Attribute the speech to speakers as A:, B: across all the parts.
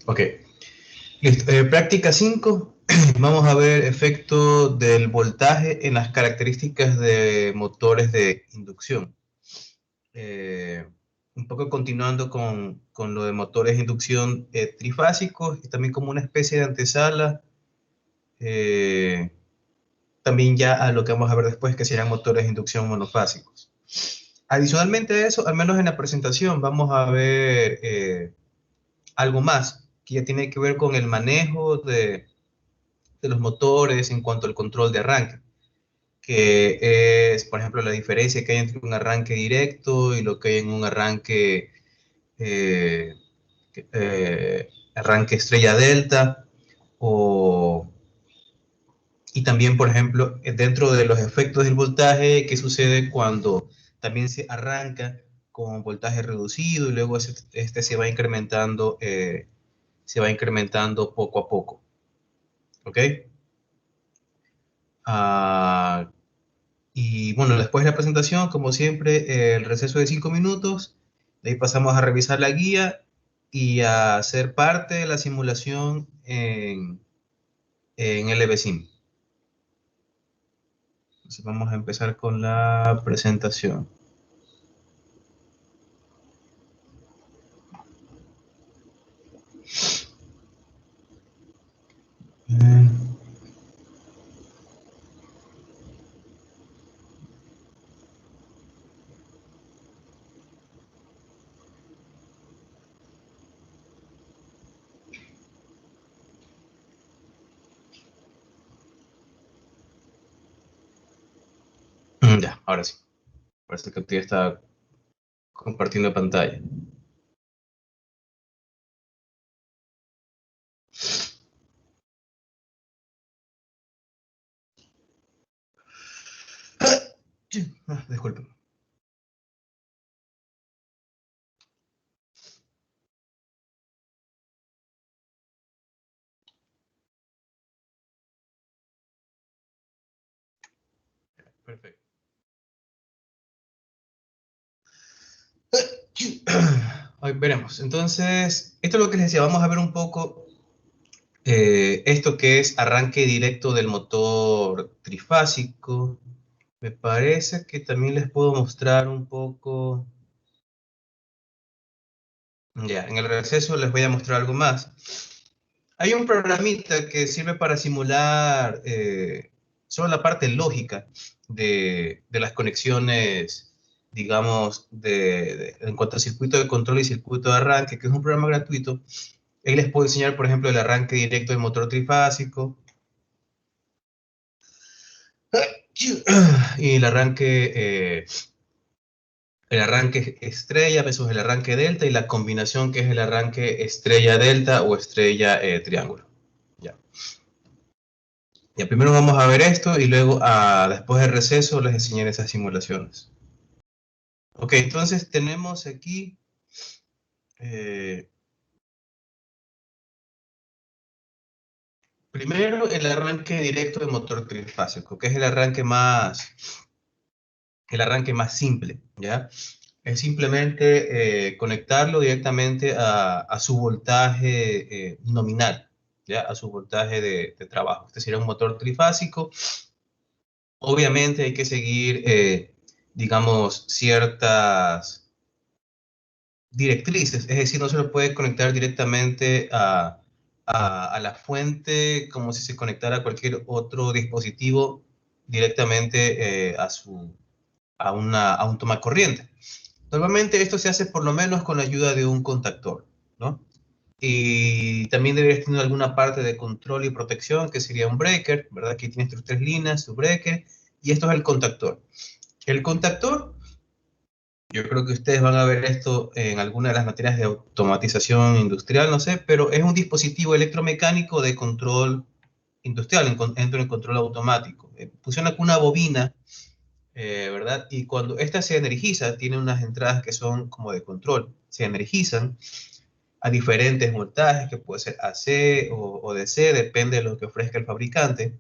A: Ok, listo. Práctica 5. Vamos a ver efecto del voltaje en las características de motores de inducción. Eh, un poco continuando con lo de motores de inducción trifásicos y también como una especie de antesala, eh, también ya a lo que vamos a ver después, que serán motores de inducción monofásicos. Adicionalmente a eso, al menos en la presentación, vamos a ver algo más que ya tiene que ver con el manejo de los motores en cuanto al control de arranque, que es, por ejemplo, la diferencia que hay entre un arranque directo y lo que hay en un arranque, eh, arranque estrella delta, o, y también, por ejemplo, dentro de los efectos del voltaje, qué sucede cuando también se arranca con voltaje reducido y luego este se va incrementando poco a poco. ¿Ok? Ah, y bueno, después de la presentación, como siempre, el receso de 5 minutos. De ahí pasamos a revisar la guía y a hacer parte de la simulación en LBSIM. Entonces vamos a empezar con la presentación. Ya, ahora sí. Parece que usted está compartiendo pantalla. Disculpen. Perfecto. Hoy veremos. Entonces, esto es lo que les decía. Vamos a ver un poco esto que es arranque directo del motor trifásico. Me parece que también les puedo mostrar un poco. Ya, en el receso les voy a mostrar algo más. Hay un programita que sirve para simular solo la parte lógica de las conexiones, digamos, en cuanto a circuito de control y circuito de arranque, que es un programa gratuito. Ahí les puedo enseñar, por ejemplo, el arranque directo del motor trifásico y el arranque estrella versus el arranque delta y la combinación que es el arranque estrella delta o estrella triángulo. Ya. Ya, primero vamos a ver esto y luego después del receso les enseñaré esas simulaciones. Ok, entonces tenemos aquí eh, primero el arranque directo de motor trifásico, que es el arranque más simple, ¿ya? Es simplemente conectarlo directamente a su voltaje nominal, ¿ya? A su voltaje de trabajo. Este sería un motor trifásico. Obviamente hay que seguir, digamos, ciertas directrices, es decir, no se lo puede conectar directamente a la fuente como si se conectara a cualquier otro dispositivo directamente a un toma corriente. Normalmente esto se hace por lo menos con la ayuda de un contactor, ¿no? Y también deberías tener alguna parte de control y protección, que sería un breaker, ¿verdad? Aquí tienes tus tres líneas, tu breaker, y esto es el contactor. El contactor, yo creo que ustedes van a ver esto en alguna de las materias de automatización industrial, no sé, pero es un dispositivo electromecánico de control industrial, entra en control automático. Funciona con una bobina, ¿verdad? Y cuando esta se energiza, tiene unas entradas que son como de control, se energizan a diferentes voltajes, que puede ser AC o DC, depende de lo que ofrezca el fabricante.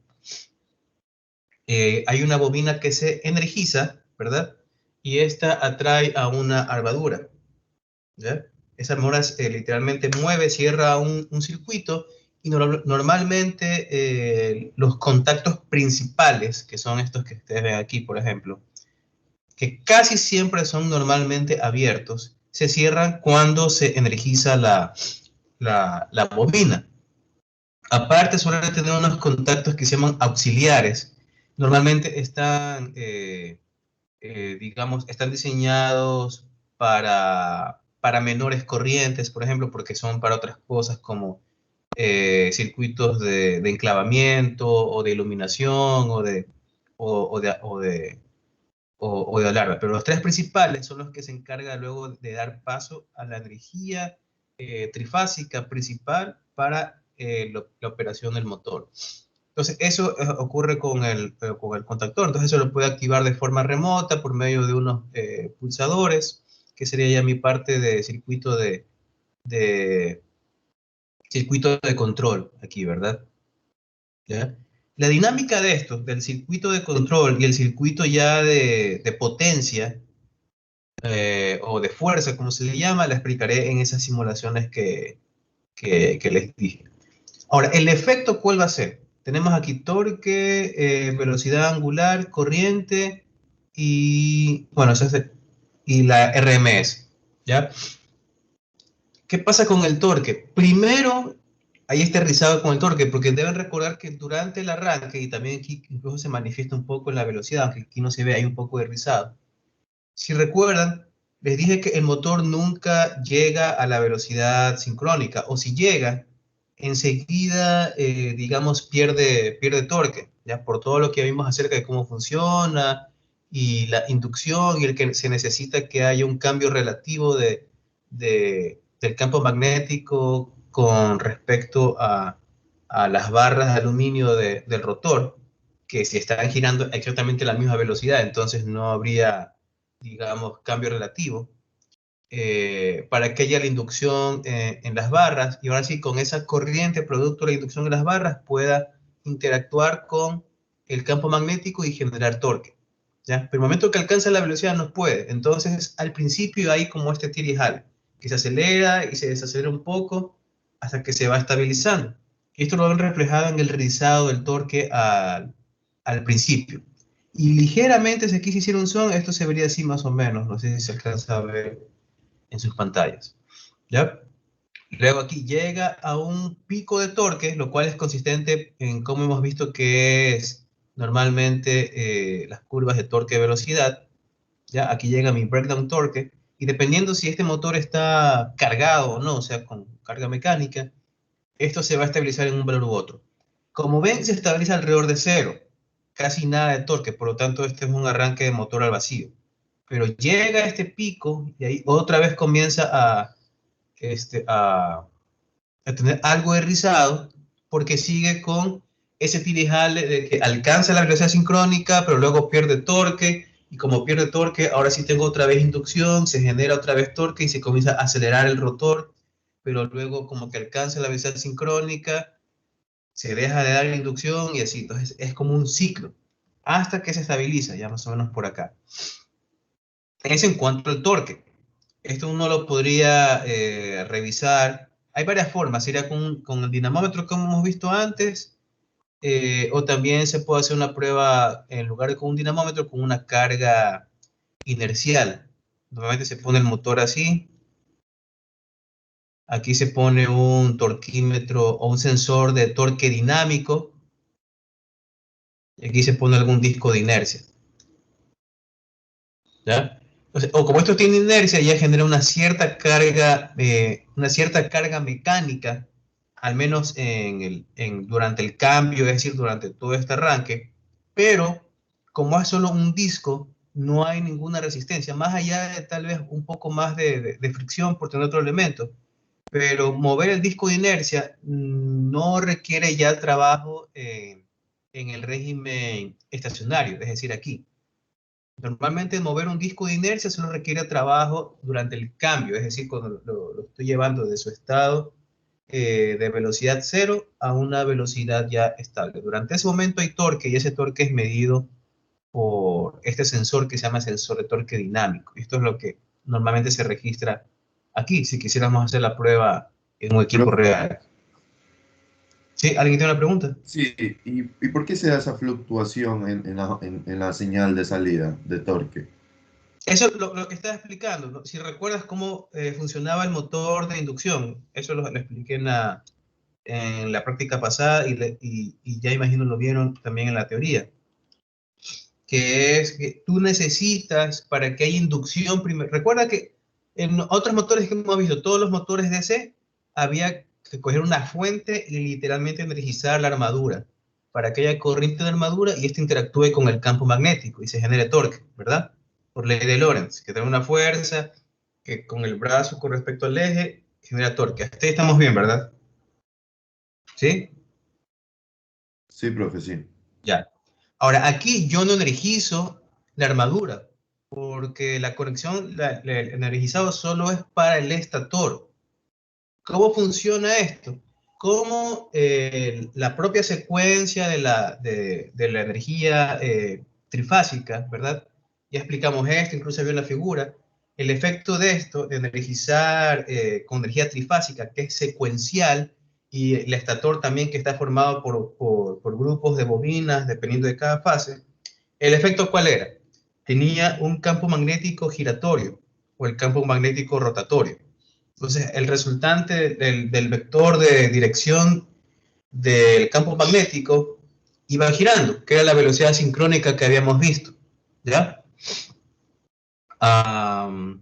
A: Hay una bobina que se energiza, ¿verdad? Y esta atrae a una armadura, ¿ya? Esa memora literalmente mueve, cierra un circuito y normalmente los contactos principales, que son estos que ustedes ven aquí, por ejemplo, que casi siempre son normalmente abiertos, se cierran cuando se energiza la bobina. Aparte, suelen tener unos contactos que se llaman auxiliares. Normalmente digamos, están diseñados para menores corrientes, por ejemplo, porque son para otras cosas como circuitos de enclavamiento o de iluminación o de alarma. Pero los tres principales son los que se encargan luego de dar paso a la energía trifásica principal para la operación del motor. Entonces, eso ocurre con el contactor. Entonces, eso lo puede activar de forma remota por medio de unos pulsadores, que sería ya mi parte de de circuito de control aquí, ¿verdad? ¿Ya? La dinámica de esto, del circuito de control y el circuito ya de potencia o de fuerza, como se le llama, la explicaré en esas simulaciones que les dije. Ahora, ¿el efecto cuál va a ser? Tenemos aquí torque, velocidad angular, corriente y, bueno, y la RMS, ¿ya? ¿Qué pasa con el torque? Primero, ahí está rizado con el torque, porque deben recordar que durante el arranque, y también aquí incluso se manifiesta un poco en la velocidad, aunque aquí no se ve, hay un poco de rizado. Si recuerdan, les dije que el motor nunca llega a la velocidad sincrónica, o si llega, enseguida, digamos, pierde torque, ya por todo lo que vimos acerca de cómo funciona y la inducción y el que se necesita que haya un cambio relativo del campo magnético con respecto a las barras de aluminio del rotor, que si están girando exactamente a la misma velocidad, entonces no habría, digamos, cambio relativo, para que haya la inducción en las barras, y ahora sí, con esa corriente producto de la inducción en las barras pueda interactuar con el campo magnético y generar torque. ¿Ya? Pero el momento que alcanza la velocidad no puede. Entonces, al principio hay como este tira y jala, que se acelera y se desacelera un poco hasta que se va estabilizando. Y esto lo ven reflejado en el rizado del torque al principio. Y ligeramente, si aquí se hiciera un zoom, esto se vería así más o menos. No sé si se alcanza a ver en sus pantallas. ¿Ya? Luego aquí llega a un pico de torque, lo cual es consistente en cómo hemos visto que es normalmente las curvas de torque-velocidad. ¿Ya? Aquí llega mi breakdown torque, y dependiendo si este motor está cargado o no, o sea, con carga mecánica, esto se va a estabilizar en un valor u otro. Como ven, se estabiliza alrededor de cero, casi nada de torque, por lo tanto este es un arranque de motor al vacío. Pero llega a este pico y ahí otra vez comienza a tener algo de rizado, porque sigue con ese tirijale de que alcanza la velocidad sincrónica, pero luego pierde torque, y como pierde torque, ahora sí tengo otra vez inducción, se genera otra vez torque y se comienza a acelerar el rotor, pero luego como que alcanza la velocidad sincrónica, se deja de dar la inducción y así. Entonces es como un ciclo, hasta que se estabiliza, ya más o menos por acá. Es en cuanto al torque. Esto uno lo podría revisar. Hay varias formas. Sería con el dinamómetro como hemos visto antes, o también se puede hacer una prueba en lugar de con un dinamómetro, con una carga inercial. Normalmente se pone el motor así. Aquí se pone un torquímetro o un sensor de torque dinámico. Y aquí se pone algún disco de inercia. ¿Ya? Entonces, o como esto tiene inercia, ya genera una cierta carga mecánica, al menos durante el cambio, es decir, durante todo este arranque, pero como es solo un disco, no hay ninguna resistencia, más allá de tal vez un poco más de fricción por tener otro elemento, pero mover el disco de inercia no requiere ya trabajo en el régimen estacionario, es decir, aquí. Normalmente mover un disco de inercia solo requiere trabajo durante el cambio, es decir, cuando lo estoy llevando de su estado de velocidad cero a una velocidad ya estable. Durante ese momento hay torque, y ese torque es medido por este sensor que se llama sensor de torque dinámico. Esto es lo que normalmente se registra aquí, si quisiéramos hacer la prueba en un equipo
B: Pero,
A: real. ¿Sí? ¿Alguien tiene una pregunta?
B: sí, ¿y por qué se da esa fluctuación en la señal de salida de torque?
A: Eso es lo que estaba explicando, ¿no? Si recuerdas cómo funcionaba el motor de inducción, eso lo expliqué en la práctica pasada y ya imagino lo vieron también en la teoría, que es que tú necesitas para que haya inducción primero. Recuerda que en otros motores que hemos visto, todos los motores DC, había que coger una fuente y literalmente energizar la armadura para que haya corriente de armadura y esto interactúe con el campo magnético y se genere torque, ¿verdad? Por ley de Lorentz, que tiene una fuerza que con el brazo con respecto al eje genera torque. Hasta ahí estamos bien, ¿verdad? ¿Sí?
B: Sí, profe, sí.
A: Ya. Ahora, aquí yo no energizo la armadura, porque la conexión, el energizado solo es para el estator. ¿Cómo funciona esto? Como la propia secuencia de la energía trifásica, ¿verdad? Ya explicamos esto, incluso había una figura. El efecto de esto, de energizar con energía trifásica, que es secuencial, y el estator también que está formado por grupos de bobinas, dependiendo de cada fase. ¿El efecto cuál era? Tenía un campo magnético giratorio o el campo magnético rotatorio. Entonces, el resultante del vector de dirección del campo magnético iba girando, que era la velocidad sincrónica que habíamos visto, ¿ya? Um,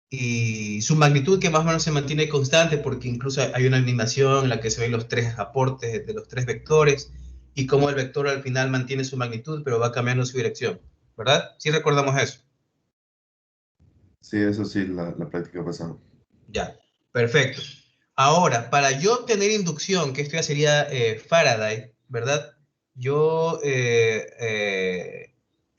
A: y su magnitud que más o menos se mantiene constante porque incluso hay una animación en la que se ven los tres aportes de los tres vectores y cómo el vector al final mantiene su magnitud pero va cambiando su dirección, ¿verdad? Sí recordamos eso.
B: Sí, eso sí, la práctica pasada.
A: Ya, perfecto. Ahora, para yo tener inducción, que esto ya sería Faraday, ¿verdad? Yo,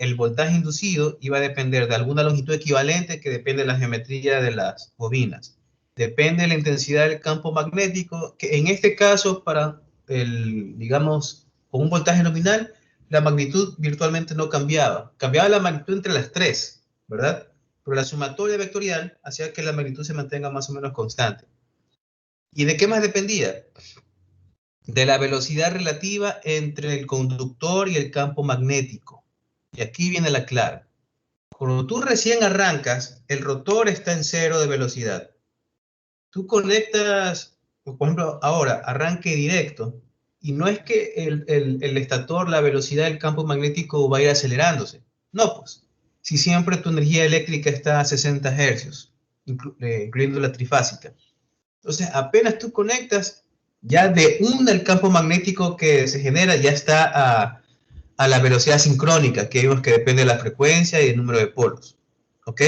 A: el voltaje inducido iba a depender de alguna longitud equivalente que depende de la geometría de las bobinas. Depende de la intensidad del campo magnético, que en este caso, para el, digamos, con un voltaje nominal, la magnitud virtualmente no cambiaba. Cambiaba la magnitud entre las tres, ¿verdad? Pero la sumatoria vectorial hacía que la magnitud se mantenga más o menos constante. ¿Y de qué más dependía? De la velocidad relativa entre el conductor y el campo magnético. Y aquí viene la clave. Cuando tú recién arrancas, el rotor está en cero de velocidad. Tú conectas, por ejemplo, ahora, arranque directo, y no es que el estator, la velocidad del campo magnético va a ir acelerándose. No, pues. Si siempre tu energía eléctrica está a 60 hercios, incluyendo la trifásica. Entonces, apenas tú conectas, ya de una el campo magnético que se genera ya está a la velocidad sincrónica, que vimos que depende de la frecuencia y el número de polos. ¿Ok?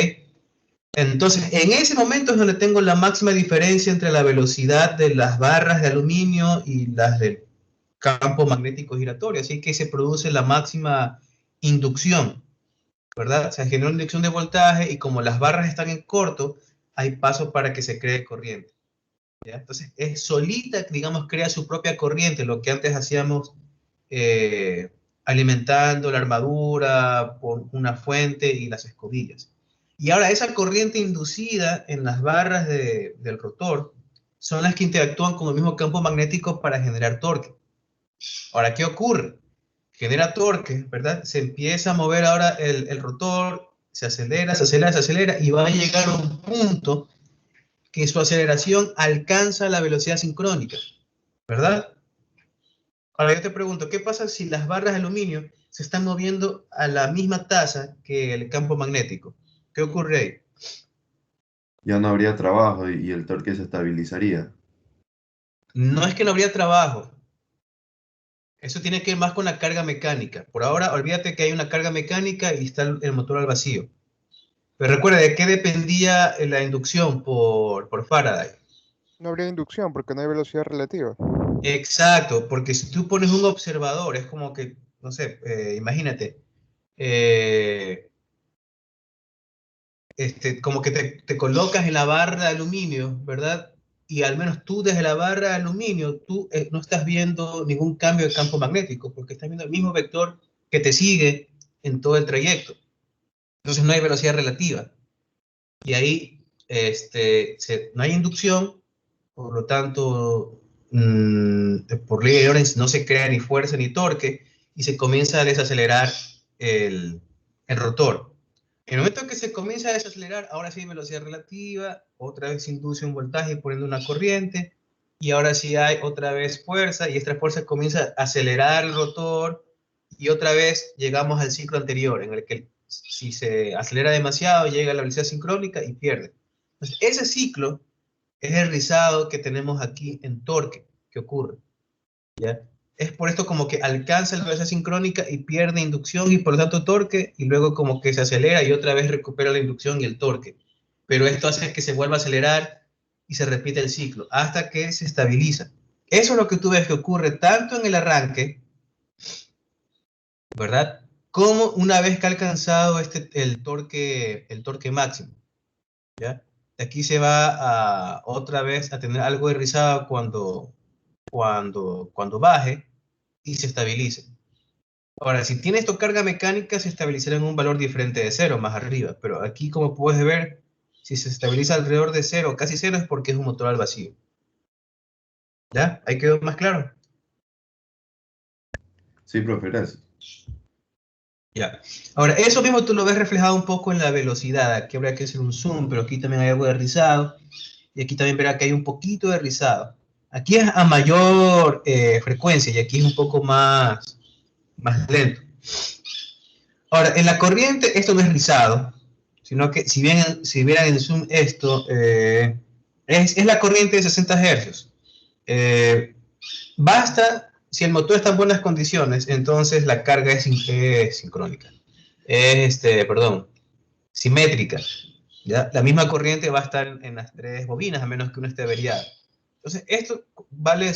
A: Entonces, en ese momento es donde tengo la máxima diferencia entre la velocidad de las barras de aluminio y las del campo magnético giratorio. Así que se produce la máxima inducción, ¿verdad? Se genera una inducción de voltaje y como las barras están en corto, hay paso para que se cree corriente. ¿Ya? Entonces, es solita, digamos, crea su propia corriente, lo que antes hacíamos eh, alimentando la armadura por una fuente y las escobillas. Y ahora esa corriente inducida en las barras del rotor son las que interactúan con el mismo campo magnético para generar torque. Ahora, ¿qué ocurre? Genera torque, ¿verdad? Se empieza a mover ahora el rotor, se acelera, se acelera, se acelera y va a llegar a un punto que su aceleración alcanza la velocidad sincrónica, ¿verdad? Ahora yo te pregunto, ¿qué pasa si las barras de aluminio se están moviendo a la misma tasa que el campo magnético? ¿Qué ocurre ahí?
B: Ya no habría trabajo y el torque se estabilizaría.
A: No es que no habría trabajo, eso tiene que ver más con la carga mecánica. Por ahora, olvídate que hay una carga mecánica y está el motor al vacío. Pero recuerda, ¿de qué dependía la inducción por Faraday?
C: No habría inducción porque no hay velocidad relativa.
A: Exacto, porque si tú pones un observador, es como que, no sé, imagínate, eh, como que te colocas en la barra de aluminio, ¿verdad? Y al menos tú desde la barra de aluminio, tú no estás viendo ningún cambio de campo magnético, porque estás viendo el mismo vector que te sigue en todo el trayecto. Entonces no hay velocidad relativa. Y ahí no hay inducción, por lo tanto, por ley de Lorentz no se crea ni fuerza ni torque, y se comienza a desacelerar el rotor. En el momento que se comienza a desacelerar, ahora sí hay velocidad relativa, otra vez se induce un voltaje poniendo una corriente, y ahora sí hay otra vez fuerza, y esta fuerza comienza a acelerar el rotor, y otra vez llegamos al ciclo anterior, en el que si se acelera demasiado, llega a la velocidad sincrónica y pierde. Entonces, ese ciclo es el rizado que tenemos aquí en torque, que ocurre, ¿ya? Es por esto como que alcanza la velocidad sincrónica y pierde inducción y por lo tanto torque, y luego como que se acelera y otra vez recupera la inducción y el torque. Pero esto hace que se vuelva a acelerar y se repite el ciclo hasta que se estabiliza. Eso es lo que tú ves que ocurre tanto en el arranque, ¿verdad? Como una vez que ha alcanzado el torque máximo, ¿ya? De aquí se va otra vez a tener algo de rizado cuando baje y se estabilice. Ahora, si tiene esto carga mecánica, se estabilizará en un valor diferente de cero, más arriba. Pero aquí, como puedes ver, si se estabiliza alrededor de cero, casi cero, es porque es un motor al vacío. ¿Ya? ¿Ahí quedó más claro?
B: Sí, profe, gracias.
A: Ya. Ahora, eso mismo tú lo ves reflejado un poco en la velocidad. Aquí habría que hacer un zoom, pero aquí también hay algo de rizado. Y aquí también verá que hay un poquito de rizado. Aquí es a mayor frecuencia y aquí es un poco más lento. Ahora, en la corriente esto no es rizado, sino que si vieran en zoom esto, es la corriente de 60 Hz. Basta, si el motor está en buenas condiciones, entonces la carga es sincrónica. Perdón, simétrica. ¿Ya? La misma corriente va a estar en las tres bobinas, a menos que uno esté averiado. Entonces, esto vale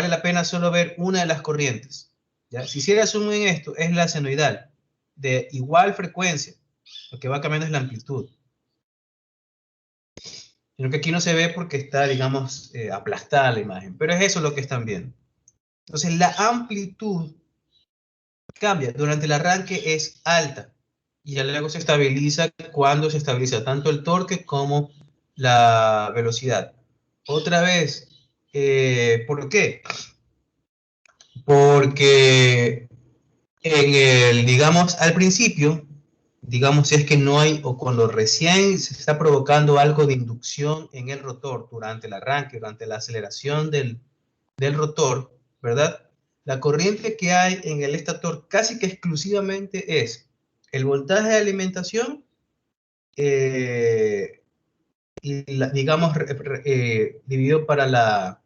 A: la pena solo ver una de las corrientes. ¿Ya? Si hiciera zoom en esto, es la senoidal, de igual frecuencia. Lo que va cambiando es la amplitud. Sino que aquí no se ve porque está, digamos, aplastada la imagen. Pero es eso lo que están viendo. Entonces, la amplitud cambia. Durante el arranque es alta. Y ya luego se estabiliza cuando se estabiliza tanto el torque como la velocidad. Otra vez, ¿por qué? Porque digamos, al principio, digamos, si es que no hay, o cuando recién se está provocando algo de inducción en el rotor durante el arranque, durante la aceleración del rotor, ¿verdad? La corriente que hay en el estator casi que exclusivamente es el voltaje de alimentación, eh, digamos, dividido para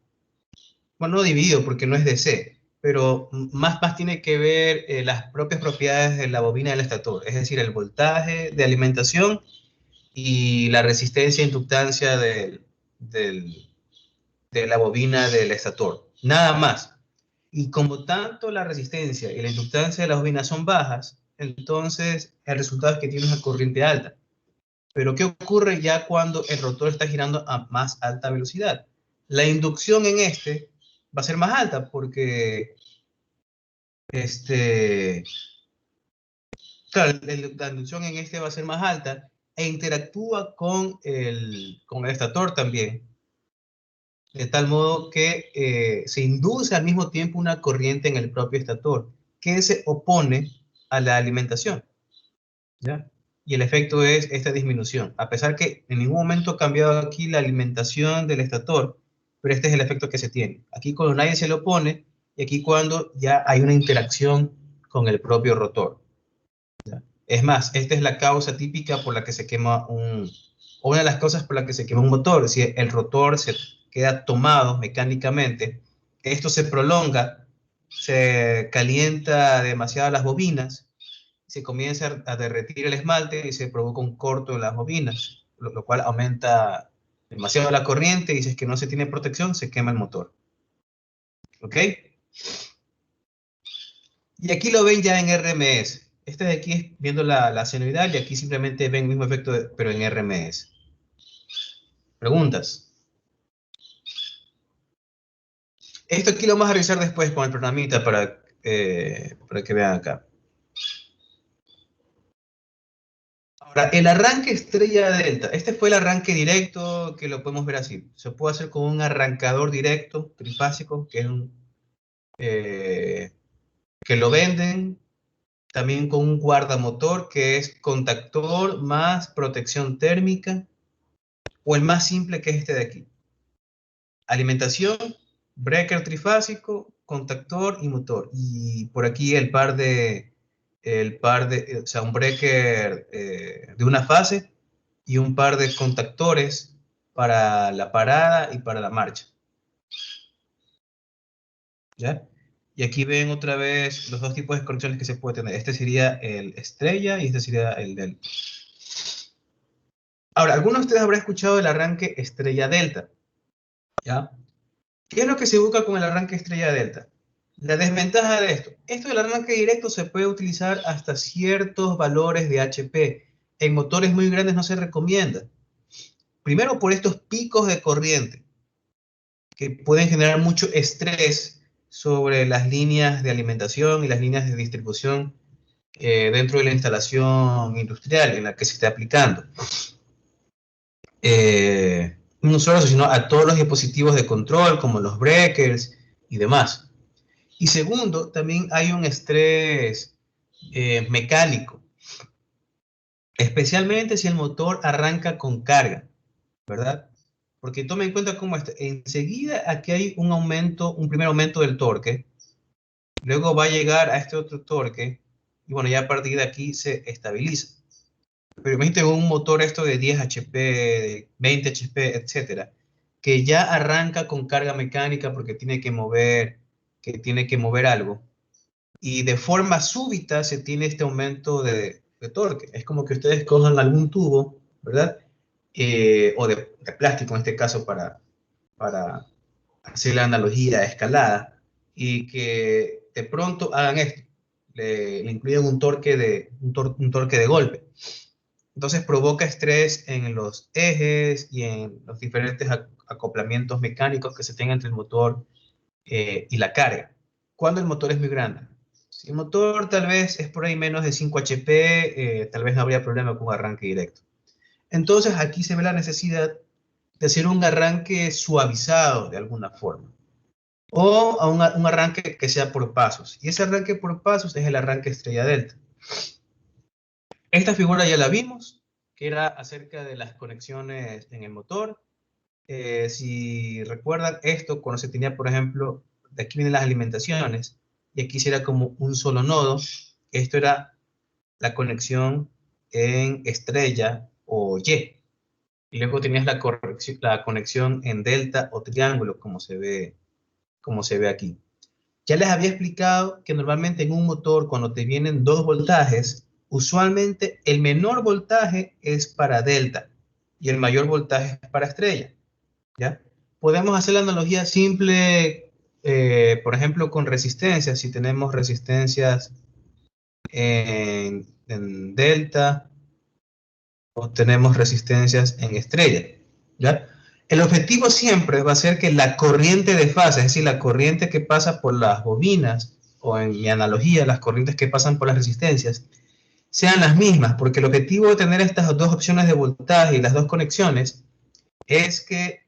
A: bueno, no dividido porque no es DC, pero más tiene que ver las propias propiedades de la bobina del estator, es decir, el voltaje de alimentación y la resistencia e inductancia de la bobina del estator. Nada más. Y como tanto la resistencia y la inductancia de la bobina son bajas, entonces el resultado es que tiene una corriente alta. Pero ¿qué ocurre ya cuando el rotor está girando a más alta velocidad? La inducción en va a ser más alta porque claro, la inducción en va a ser más alta e interactúa con el estator también, de tal modo que se induce al mismo tiempo una corriente en el propio estator que se opone a la alimentación, ¿ya? Y el efecto es esta disminución, a pesar que en ningún momento ha cambiado aquí la alimentación del estator, pero este es el efecto que se tiene. Aquí cuando nadie se le opone y aquí cuando ya hay una interacción con el propio rotor. Es más, esta es la causa típica por la que se quema o una de las causas por la que se quema un motor. Si el rotor se queda tomado mecánicamente, esto se prolonga, se calienta demasiado las bobinas, se comienza a derretir el esmalte y se provoca un corto en las bobinas, lo cual aumenta demasiado la corriente y si es que no se tiene protección, se quema el motor. ¿Ok? Y aquí lo ven ya en RMS. Este de aquí es viendo la senoidal y aquí simplemente ven el mismo efecto, pero en RMS. ¿Preguntas? Esto aquí lo vamos a revisar después con el programita para que vean acá. Ahora, el arranque estrella delta, este fue el arranque directo que lo podemos ver así. Se puede hacer con un arrancador directo trifásico, que es que lo venden, también con un guardamotor, que es contactor más protección térmica, o el más simple, que es este de aquí. Alimentación, breaker trifásico, contactor y motor. Y por aquí o sea, un breaker de una fase y un par de contactores para la parada y para la marcha. ¿Ya? Y aquí ven otra vez los dos tipos de conexiones que se puede tener. Este sería el estrella y este sería el delta. Ahora, algunos de ustedes habrán escuchado el arranque estrella delta. ¿Ya? ¿Qué es lo que se busca con el arranque estrella delta? La desventaja de esto del arranque directo se puede utilizar hasta ciertos valores de HP. En motores muy grandes no se recomienda. Primero por estos picos de corriente que pueden generar mucho estrés sobre las líneas de alimentación y las líneas de distribución dentro de la instalación industrial en la que se esté aplicando. No solo eso, sino a todos los dispositivos de control, como los breakers y demás. Y segundo, también hay un estrés mecánico, especialmente si el motor arranca con carga, ¿verdad? Porque tome en cuenta cómo está. Enseguida aquí hay un primer aumento del torque, luego va a llegar a este otro torque, y bueno, ya a partir de aquí se estabiliza. Pero imagínate un motor esto de 10 HP, de 20 HP, etcétera, que ya arranca con carga mecánica porque tiene que mover algo. Y de forma súbita se tiene este aumento de torque. Es como que ustedes cojan algún tubo, ¿verdad? O de plástico en este caso para hacer la analogía escalada, y que de pronto hagan esto, le incluyen un torque de golpe. Entonces provoca estrés en los ejes y en los diferentes acoplamientos mecánicos que se tengan entre el motor y la carga. Cuando el motor es muy grande. Si el motor tal vez es por ahí menos de 5 HP, tal vez no habría problema con arranque directo. Entonces aquí se ve la necesidad de hacer un arranque suavizado de alguna forma. O a un arranque que sea por pasos. Y ese arranque por pasos es el arranque estrella delta. Esta figura ya la vimos, que era acerca de las conexiones en el motor. Si recuerdan esto, cuando se tenía, por ejemplo, de aquí vienen las alimentaciones, y aquí será como un solo nodo. Esto era la conexión en estrella o Y. Y luego tenías la conexión en delta o triángulo, como se ve aquí. Ya les había explicado que normalmente en un motor, cuando te vienen dos voltajes, usualmente el menor voltaje es para delta y el mayor voltaje es para estrella. ¿Ya? Podemos hacer la analogía simple, por ejemplo, con resistencias. Si tenemos resistencias en delta o tenemos resistencias en estrella. ¿Ya? El objetivo siempre va a ser que la corriente de fase, es decir, la corriente que pasa por las bobinas, o en mi analogía, las corrientes que pasan por las resistencias, sean las mismas, porque el objetivo de tener estas dos opciones de voltaje y las dos conexiones es que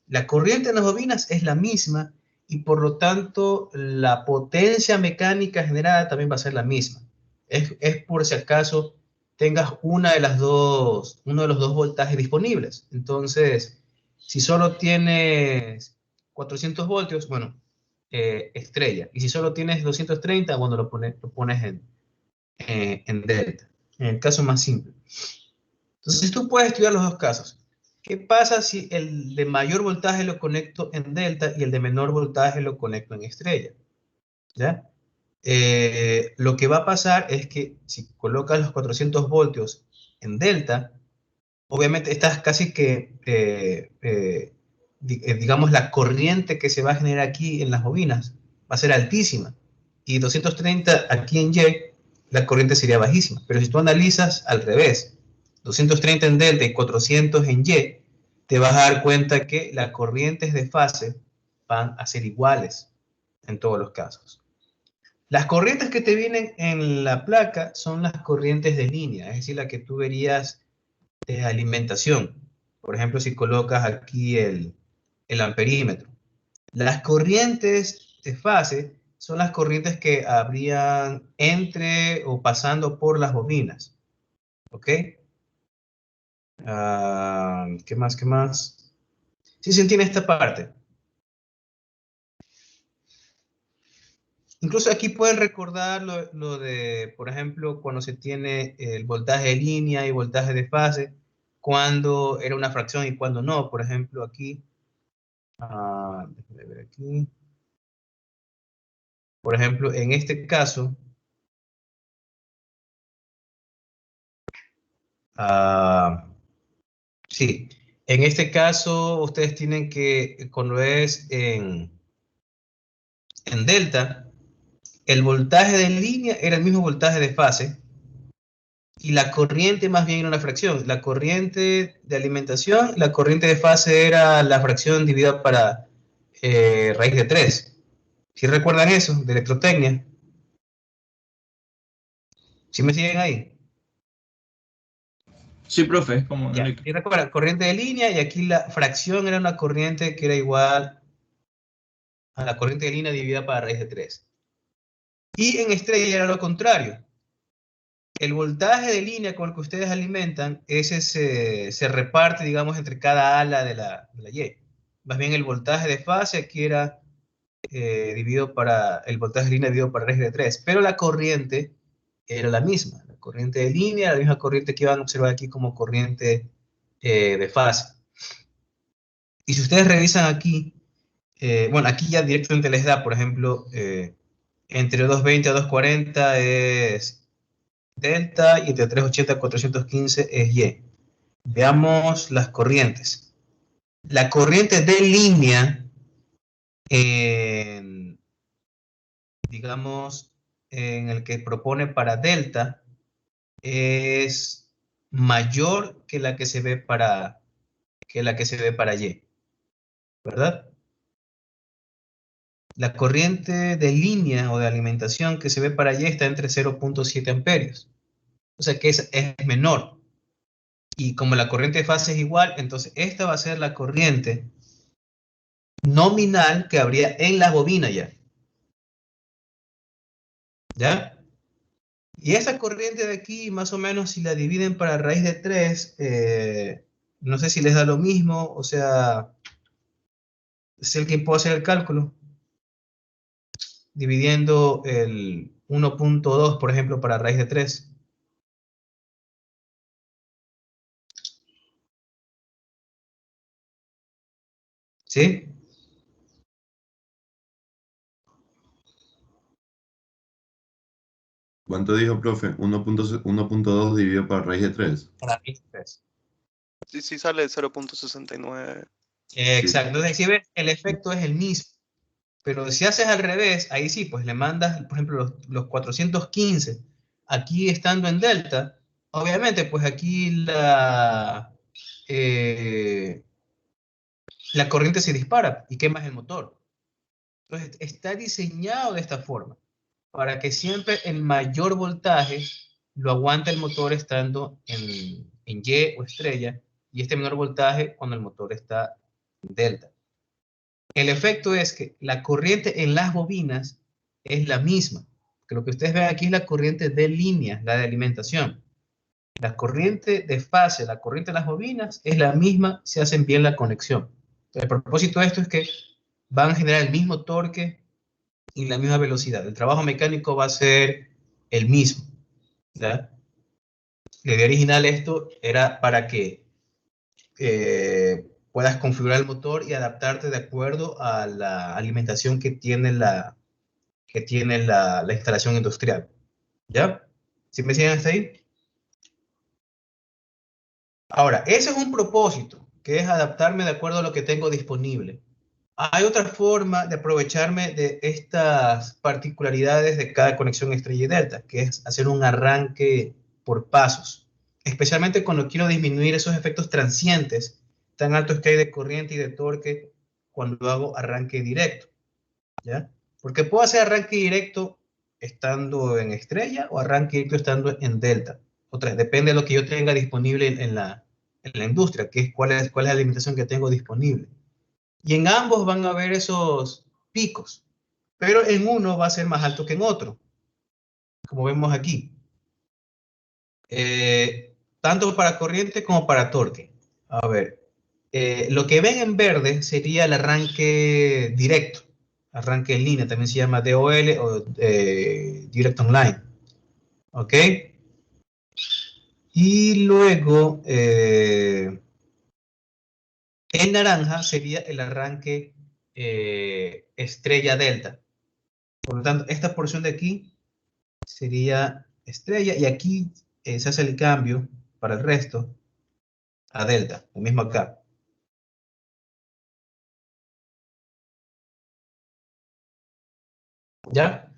A: la corriente en las bobinas es la misma y por lo tanto la potencia mecánica generada también va a ser la misma. Es por si acaso tengas uno de los dos voltajes disponibles. Entonces, si solo tienes 400 voltios, bueno, estrella. Y si solo tienes 230, bueno, lo pones en delta, en el caso más simple. Entonces tú puedes estudiar los dos casos. ¿Qué pasa si el de mayor voltaje lo conecto en delta y el de menor voltaje lo conecto en estrella? ¿Ya? Lo que va a pasar es que si colocas los 400 voltios en delta, obviamente estás casi que, digamos, la corriente que se va a generar aquí en las bobinas va a ser altísima. Y 230 aquí en Y, la corriente sería bajísima. Pero si tú analizas al revés, 230 en delta y 400 en Y, te vas a dar cuenta que las corrientes de fase van a ser iguales en todos los casos. Las corrientes que te vienen en la placa son las corrientes de línea, es decir, la que tú verías de alimentación. Por ejemplo, si colocas aquí el amperímetro. Las corrientes de fase son las corrientes que habrían entre o pasando por las bobinas. ¿Ok? ¿Qué más? ¿Qué más? Sí se entiende esta parte. Incluso aquí pueden recordar lo de, por ejemplo, cuando se tiene el voltaje de línea y voltaje de fase, cuando era una fracción y cuando no. Por ejemplo, aquí, déjenme ver aquí. Por ejemplo, en este caso, sí, en este caso ustedes tienen que, cuando es en delta, el voltaje de línea era el mismo voltaje de fase y la corriente más bien era una fracción. La corriente de alimentación, la corriente de fase era la fracción dividida para raíz de 3. ¿Sí recuerdan eso de electrotecnia? ¿Sí me siguen ahí?
D: Sí, profe, como
A: Ya, y recuerda, corriente de línea y aquí la fracción era una corriente que era igual a la corriente de línea dividida para raíz de 3. Y en estrella era lo contrario. El voltaje de línea con el que ustedes alimentan, ese se reparte, digamos, entre cada ala de la Y. Más bien el voltaje de fase aquí era dividido para, el voltaje de línea dividido para raíz de 3. Pero la corriente era la misma. La corriente de línea, la misma corriente que van a observar aquí como corriente de fase. Y si ustedes revisan aquí, bueno, aquí ya directamente les da, por ejemplo, entre 220 a 240 es delta y entre 380 a 415 es Y. Veamos las corrientes. La corriente de línea, digamos, en el que propone para delta, es mayor que la que se ve para, Y, ¿verdad? La corriente de línea o de alimentación que se ve para Y está entre 0.7 amperios. O sea que es menor. Y como la corriente de fase es igual, entonces esta va a ser la corriente nominal que habría en la bobina ya. ¿Ya? Y esa corriente de aquí, más o menos, si la dividen para raíz de 3, no sé si les da lo mismo, o sea, es el que puede hacer el cálculo, dividiendo el 1.2, por ejemplo, para raíz de 3. ¿Sí?
B: ¿Cuánto dijo, profe? 1.2 dividido para raíz de 3.
A: Para raíz de 3.
E: Sí, sí sale 0.69.
B: Sí.
A: Exacto. Entonces, si ves, el efecto es el mismo. Pero si haces al revés, ahí sí, pues le mandas, por ejemplo, los 415, aquí estando en delta, obviamente, pues aquí eh, la corriente se dispara y quemas el motor. Entonces, está diseñado de esta forma, para que siempre el mayor voltaje lo aguante el motor estando en Y o estrella, y este menor voltaje cuando el motor está en delta. El efecto es que la corriente en las bobinas es la misma. Que lo que ustedes ven aquí es la corriente de línea, la de alimentación. La corriente de fase, la corriente de las bobinas es la misma si hacen bien la conexión. Entonces, el propósito de esto es que van a generar el mismo torque y la misma velocidad. El trabajo mecánico va a ser el mismo. ¿Ya? La idea original de esto era para que puedas configurar el motor y adaptarte de acuerdo a la alimentación que tiene la instalación industrial. ¿Ya? ¿Sí me siguen hasta ahí? Ahora, ese es un propósito, que es adaptarme de acuerdo a lo que tengo disponible. Hay otra forma de aprovecharme de estas particularidades de cada conexión estrella y delta, que es hacer un arranque por pasos, especialmente cuando quiero disminuir esos efectos transientes tan altos que hay de corriente y de torque cuando hago arranque directo, ¿ya? Porque puedo hacer arranque directo estando en estrella o arranque directo estando en delta. Otra vez, depende de lo que yo tenga disponible en la industria, que es cuál es la alimentación que tengo disponible. Y en ambos van a haber esos picos, pero en uno va a ser más alto que en otro, como vemos aquí. Tanto para corriente como para torque. A ver, lo que ven en verde sería el arranque directo, arranque en línea, también se llama DOL o Direct Online. ¿Ok? Y luego, en naranja sería el arranque estrella delta. Por lo tanto, esta porción de aquí sería estrella y aquí se hace el cambio para el resto a delta, lo mismo acá. ¿Ya?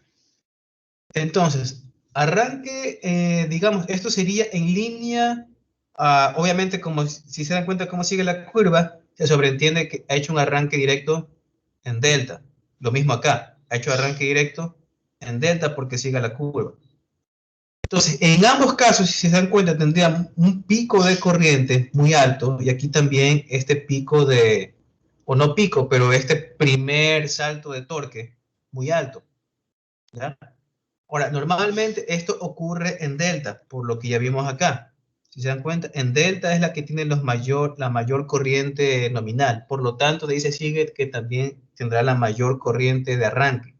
A: Entonces, arranque, digamos, esto sería en línea, obviamente como si se dan cuenta cómo sigue la curva, se sobreentiende que ha hecho un arranque directo en delta. Lo mismo acá, ha hecho arranque directo en delta porque sigue la curva. Entonces, en ambos casos, si se dan cuenta, tendríamos un pico de corriente muy alto y aquí también este pico de, o no pico, pero este primer salto de torque muy alto. ¿Ya? Ahora, normalmente esto ocurre en delta, por lo que ya vimos acá. Si se dan cuenta, en delta es la que tiene la mayor corriente nominal. Por lo tanto, dice Siget que también tendrá la mayor corriente de arranque.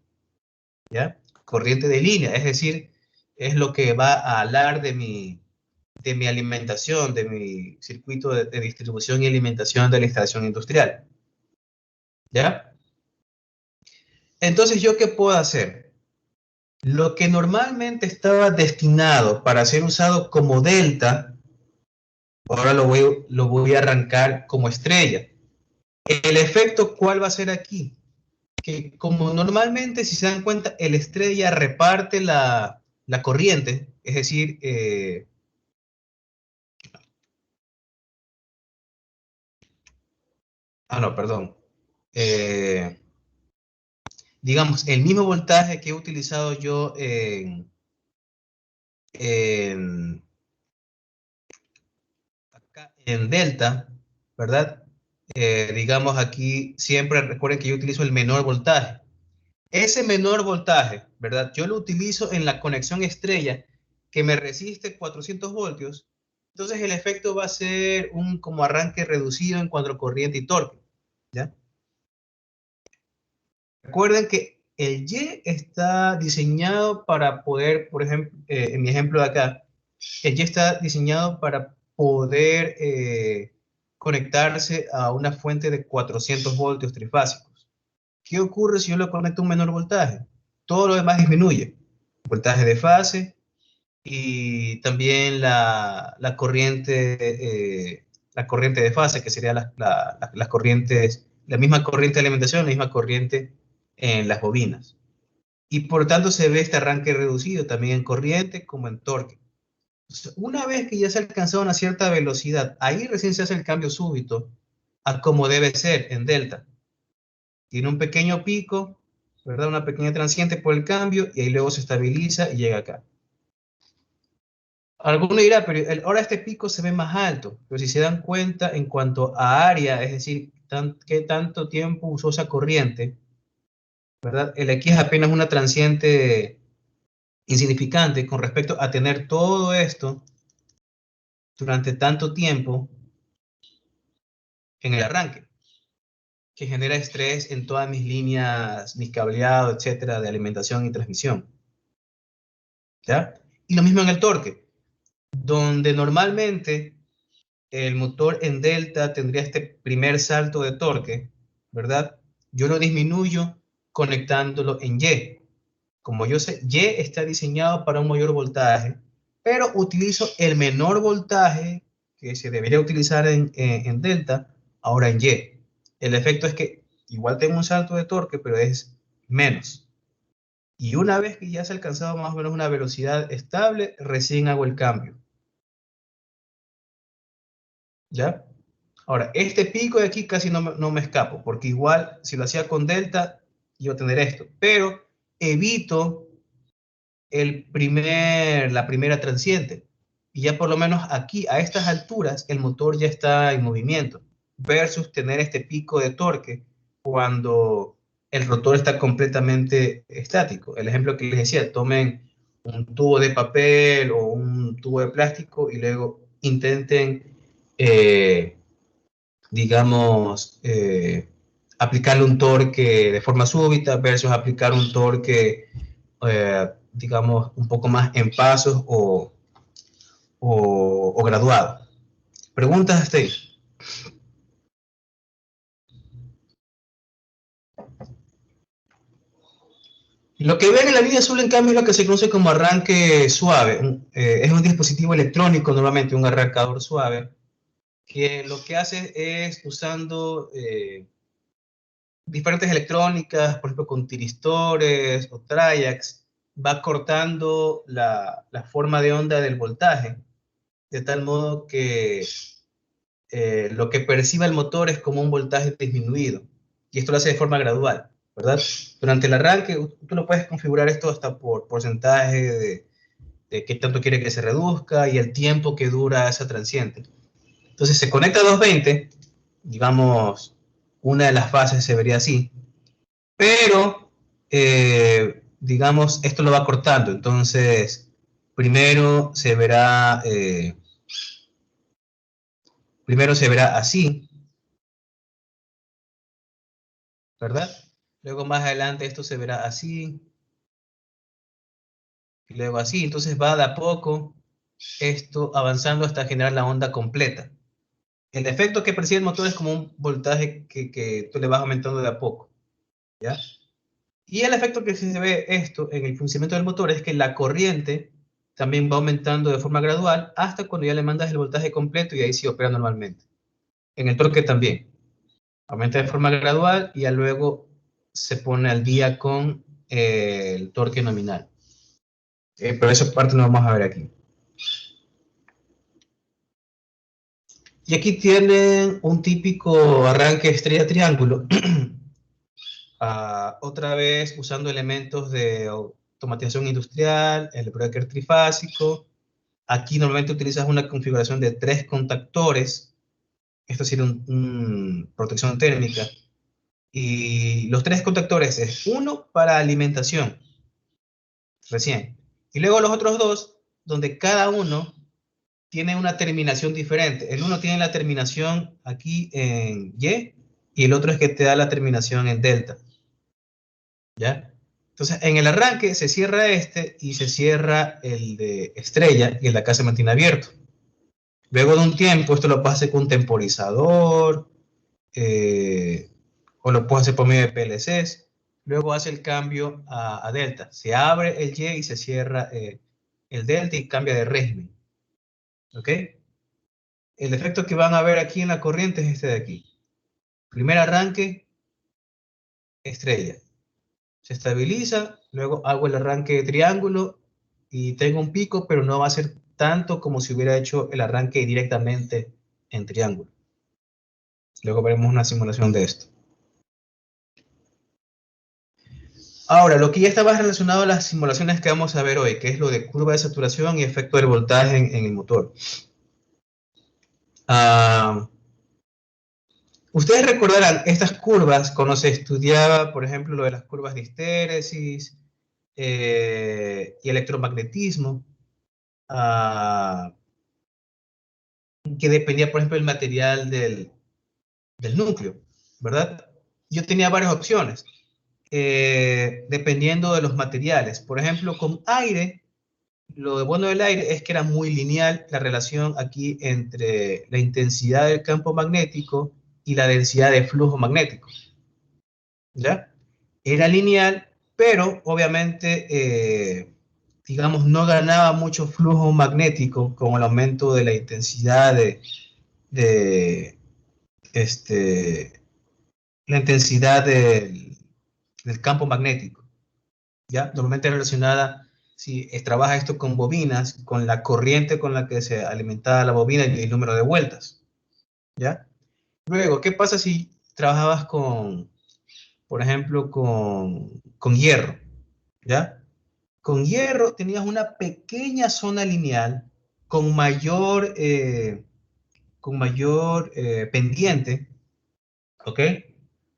A: ¿Ya? Corriente de línea, es decir, es lo que va a hablar de mi alimentación, de mi circuito de distribución y alimentación de la instalación industrial. ¿Ya? Entonces, ¿yo qué puedo hacer? Lo que normalmente estaba destinado para ser usado como delta, ahora lo voy a arrancar como estrella. El efecto, ¿cuál va a ser aquí? Que como normalmente, si se dan cuenta, el estrella reparte la corriente, es decir, no, perdón. Digamos, el mismo voltaje que he utilizado yo acá en delta, ¿verdad? Digamos aquí, siempre recuerden que yo utilizo el menor voltaje. Ese menor voltaje, ¿verdad? Yo lo utilizo en la conexión estrella que me resiste 400 voltios. Entonces el efecto va a ser un como arranque reducido en cuanto a corriente y torque, ¿ya? Recuerden que el Y está diseñado para poder, por ejemplo, en mi ejemplo de acá, el Y está diseñado para poder conectarse a una fuente de 400 voltios trifásicos. ¿Qué ocurre si yo le conecto un menor voltaje? Todo lo demás disminuye. Voltaje de fase y también la corriente de fase, que sería las corrientes, la misma corriente de alimentación, la misma corriente en las bobinas. Y por lo tanto se ve este arranque reducido también en corriente como en torque. Entonces, una vez que ya se ha alcanzado una cierta velocidad, ahí recién se hace el cambio súbito a como debe ser en delta. Tiene un pequeño pico, ¿verdad? Una pequeña transiente por el cambio y ahí luego se estabiliza y llega acá. Alguno dirá, pero ahora este pico se ve más alto, pero si se dan cuenta en cuanto a área, es decir, qué tanto tiempo usó esa corriente, ¿verdad? El aquí es apenas una transiente insignificante con respecto a tener todo esto durante tanto tiempo en el arranque, que genera estrés en todas mis líneas, mis cableados, etcétera, de alimentación y transmisión. ¿Ya? Y lo mismo en el torque, donde normalmente el motor en delta tendría este primer salto de torque, ¿verdad? Yo lo disminuyo conectándolo en Y. Como yo sé, Y está diseñado para un mayor voltaje, pero utilizo el menor voltaje que se debería utilizar en delta, ahora en Y. El efecto es que igual tengo un salto de torque, pero es menos. Y una vez que ya se ha alcanzado más o menos una velocidad estable, recién hago el cambio. ¿Ya? Ahora, este pico de aquí casi no me escapo, porque igual si lo hacía con delta, yo tener esto. Pero evito la primera transiente. Y ya por lo menos aquí, a estas alturas, el motor ya está en movimiento, versus tener este pico de torque cuando el rotor está completamente estático. El ejemplo que les decía, tomen un tubo de papel o un tubo de plástico y luego intenten, digamos, aplicarle un torque de forma súbita versus aplicar un torque, digamos, un poco más en pasos o graduado. ¿Preguntas hasta ahí? Lo que ven en la línea azul, en cambio, es lo que se conoce como arranque suave. Es un dispositivo electrónico, normalmente un arrancador suave, que lo que hace es usando diferentes electrónicas, por ejemplo, con tiristores o triacs, va cortando la forma de onda del voltaje, de tal modo que lo que perciba el motor es como un voltaje disminuido. Y esto lo hace de forma gradual, ¿verdad? Durante el arranque, tú lo puedes configurar esto hasta por porcentaje de qué tanto quiere que se reduzca y el tiempo que dura esa transiente. Entonces se conecta a 220, digamos, una de las fases se vería así, pero, digamos, esto lo va cortando. Entonces, primero se verá así, ¿verdad? Luego más adelante esto se verá así, y luego así. Entonces va de a poco esto avanzando hasta generar la onda completa. El efecto que percibe el motor es como un voltaje que tú le vas aumentando de a poco, ¿ya? Y el efecto que se ve esto en el funcionamiento del motor es que la corriente también va aumentando de forma gradual hasta cuando ya le mandas el voltaje completo y ahí sí opera normalmente. En el torque también. Aumenta de forma gradual y ya luego se pone al día con el torque nominal. Pero esa parte no vamos a ver aquí. Y aquí tienen un típico arranque estrella-triángulo. Otra vez usando elementos de automatización industrial, el breaker trifásico. Aquí normalmente utilizas una configuración de 3 contactores. Esto sería una protección térmica. Y los 3 contactores es uno para alimentación, recién. Y luego los otros 2, donde cada uno tiene una terminación diferente. El uno tiene la terminación aquí en y el otro es que te da la terminación en delta. ¿Ya? Entonces, en el arranque se cierra este y se cierra el de estrella y el de acá se mantiene abierto. Luego de un tiempo, esto lo puedes hacer con un temporizador o lo puedes hacer por medio de PLCs. Luego hace el cambio a delta. Se abre el Y y se cierra el delta y cambia de régimen. ¿Ok? El efecto que van a ver aquí en la corriente es este de aquí. Primer arranque, estrella. Se estabiliza, luego hago el arranque de triángulo y tengo un pico, pero no va a ser tanto como si hubiera hecho el arranque directamente en triángulo. Luego veremos una simulación de esto. Ahora, lo que ya está más relacionado a las simulaciones que vamos a ver hoy, que es lo de curva de saturación y efecto del voltaje en el motor. Ustedes recordarán estas curvas cuando se estudiaba, por ejemplo, lo de las curvas de histéresis y electromagnetismo, que dependía, por ejemplo, del material del núcleo, ¿verdad? Yo tenía varias opciones, dependiendo de los materiales. Por ejemplo, con aire, lo de bueno del aire es que era muy lineal la relación aquí entre la intensidad del campo magnético y la densidad de flujo magnético, ¿ya? Era lineal, pero obviamente, digamos, no ganaba mucho flujo magnético con el aumento de la intensidad de la intensidad del campo magnético, ¿ya? Normalmente relacionada, si trabaja esto con bobinas, con la corriente con la que se alimentaba la bobina y el número de vueltas, ¿ya? Luego, ¿qué pasa si trabajabas por ejemplo, con hierro, ¿ya? Con hierro tenías una pequeña zona lineal con mayor pendiente, ¿ok?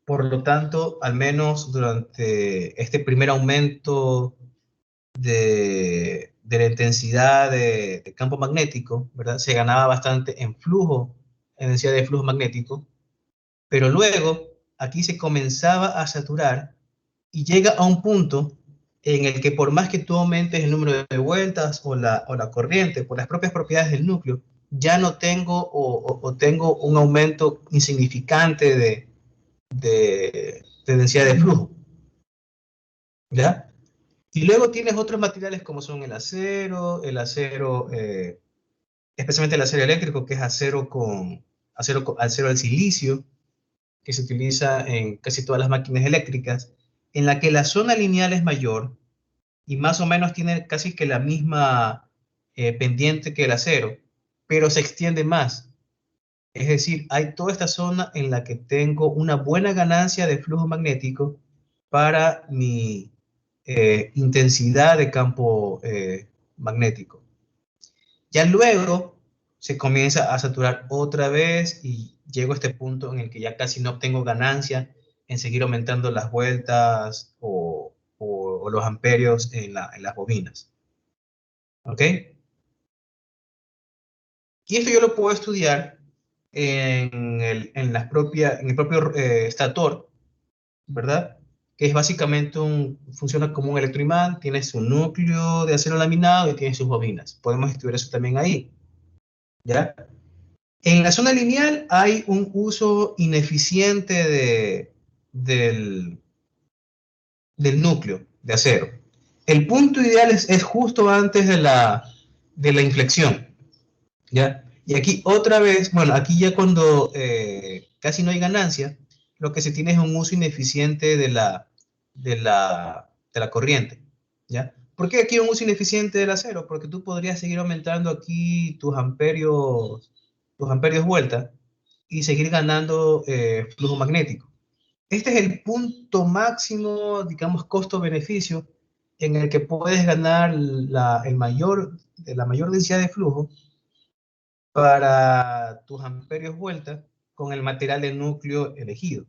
A: Por lo tanto, al menos durante este primer aumento de la intensidad de campo magnético, ¿verdad? Se ganaba bastante en flujo, en densidad de flujo magnético, pero luego aquí se comenzaba a saturar y llega a un punto en el que por más que tú aumentes el número de vueltas o la corriente, por las propias propiedades del núcleo, ya no tengo o tengo un aumento insignificante de densidad de flujo, ¿ya? Y luego tienes otros materiales como son el acero, especialmente el acero eléctrico, que es acero al silicio, que se utiliza en casi todas las máquinas eléctricas, en la que la zona lineal es mayor y más o menos tiene casi que la misma pendiente que el acero, pero se extiende más. Es decir, hay toda esta zona en la que tengo una buena ganancia de flujo magnético para mi intensidad de campo magnético. Ya luego se comienza a saturar otra vez y llego a este punto en el que ya casi no obtengo ganancia en seguir aumentando las vueltas o los amperios en las bobinas. ¿Ok? Y esto yo lo puedo estudiar en el propio estator, ¿verdad? Que es básicamente funciona como un electroimán, tiene su núcleo de acero laminado y tiene sus bobinas. Podemos estudiar eso también ahí, ¿ya? En la zona lineal hay un uso ineficiente del núcleo de acero. El punto ideal es justo antes de la inflexión, ¿ya? Y aquí otra vez, bueno, aquí ya cuando casi no hay ganancia, lo que se tiene es un uso ineficiente de la corriente, ¿ya? ¿Por qué aquí un uso ineficiente del acero? Porque tú podrías seguir aumentando aquí tus amperios vuelta y seguir ganando flujo magnético. Este es el punto máximo, digamos, costo-beneficio en el que puedes ganar la mayor densidad de flujo para tus amperios vuelta con el material de núcleo elegido.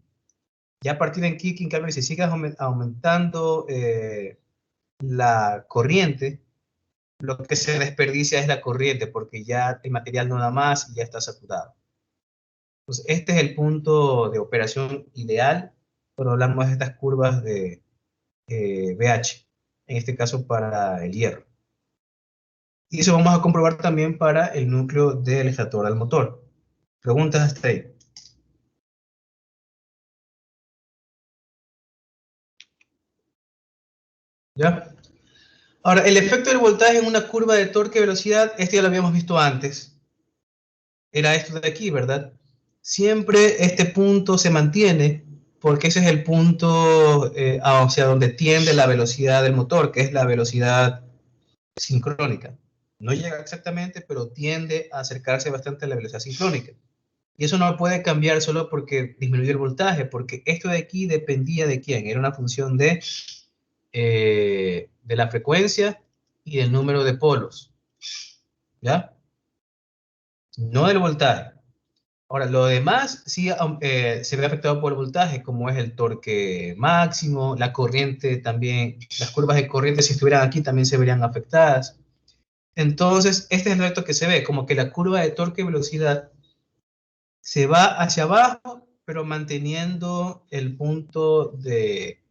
A: Ya a partir de aquí, en cambio, si sigues aumentando la corriente, lo que se desperdicia es la corriente, porque ya el material no da más y ya está saturado. Entonces, este es el punto de operación ideal cuando hablamos de estas curvas de BH, en este caso para el hierro. Y eso vamos a comprobar también para el núcleo del estator al motor. ¿Preguntas hasta ahí? ¿Ya? Ahora, el efecto del voltaje en una curva de torque-velocidad, este ya lo habíamos visto antes. Era esto de aquí, ¿verdad? Siempre este punto se mantiene porque ese es el punto hacia donde tiende la velocidad del motor, que es la velocidad sincrónica. No llega exactamente, pero tiende a acercarse bastante a la velocidad sincrónica. Y eso no puede cambiar solo porque disminuye el voltaje, porque esto de aquí dependía de quién. Era una función de la frecuencia y del número de polos. ¿Ya? No del voltaje. Ahora, lo demás sí se ve afectado por el voltaje, como es el torque máximo, la corriente también, las curvas de corriente si estuvieran aquí también se verían afectadas. Entonces, este es el efecto que se ve, como que la curva de torque y velocidad se va hacia abajo, pero manteniendo el punto de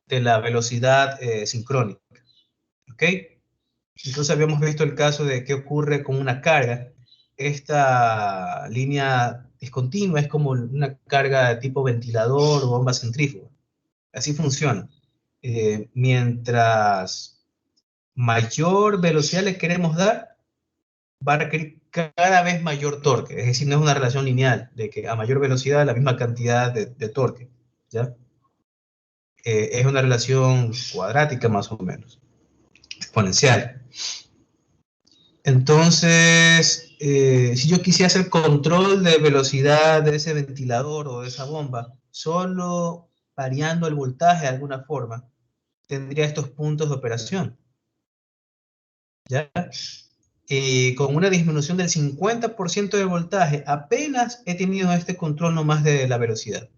A: la velocidad sincrónica. ¿Ok? Entonces habíamos visto el caso de qué ocurre con una carga. Esta línea discontinua es como una carga de tipo ventilador o bomba centrífuga. Así funciona. Mientras mayor velocidad le queremos dar, va a requerir cada vez mayor torque. Es decir, no es una relación lineal, de que a mayor velocidad la misma cantidad de torque. ¿Ya? Es una relación cuadrática más o menos, exponencial. Entonces, si yo quisiera hacer control de velocidad de ese ventilador o de esa bomba, solo variando el voltaje de alguna forma, tendría estos puntos de operación. ¿ya? Y con una disminución del 50% del voltaje, apenas he tenido este control nomás de la velocidad.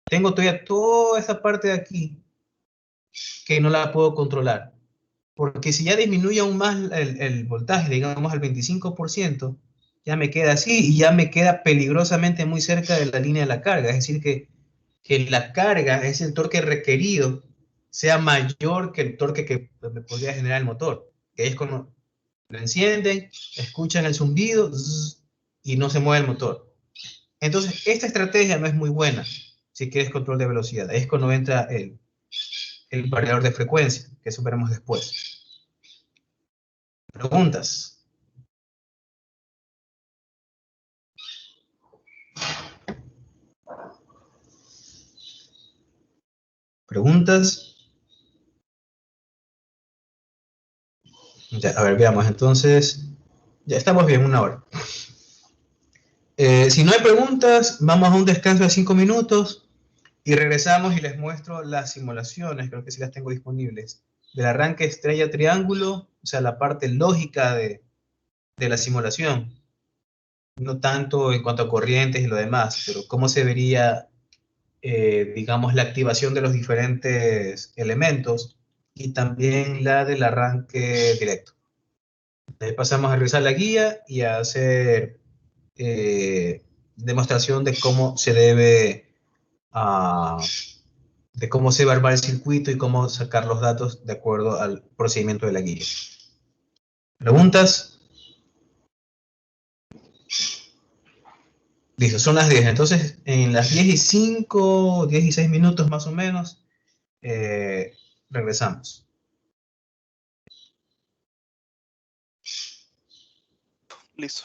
A: Tengo todavía toda esa parte de aquí que no la puedo controlar. Porque si ya disminuye aún más el voltaje, digamos al 25%, ya me queda así y ya me queda peligrosamente muy cerca de la línea de la carga. Es decir, que la carga, es el torque requerido, sea mayor que el torque que me podría generar el motor. Que es como lo encienden, escuchan el zumbido zzz, y no se mueve el motor. Entonces, esta estrategia no es muy buena si quieres control de velocidad. Es cuando entra el variador de frecuencia, que eso veremos después. Preguntas. ¿Preguntas? Ya, a ver, veamos. Entonces, ya estamos bien, 1 hora. Si no hay preguntas, vamos a un descanso de 5 minutos y regresamos y les muestro las simulaciones, creo que sí las tengo disponibles, del arranque estrella-triángulo, o sea, la parte lógica de la simulación. No tanto en cuanto a corrientes y lo demás, pero cómo se vería, digamos, la activación de los diferentes elementos y también la del arranque directo. Pasamos a revisar la guía y a hacer demostración de cómo se debe, de cómo se va a armar el circuito y cómo sacar los datos de acuerdo al procedimiento de la guía. ¿Preguntas? Listo, son las 10. Entonces, en las 10:05, 10:06 más o menos, eh, regresamos.
E: Listo.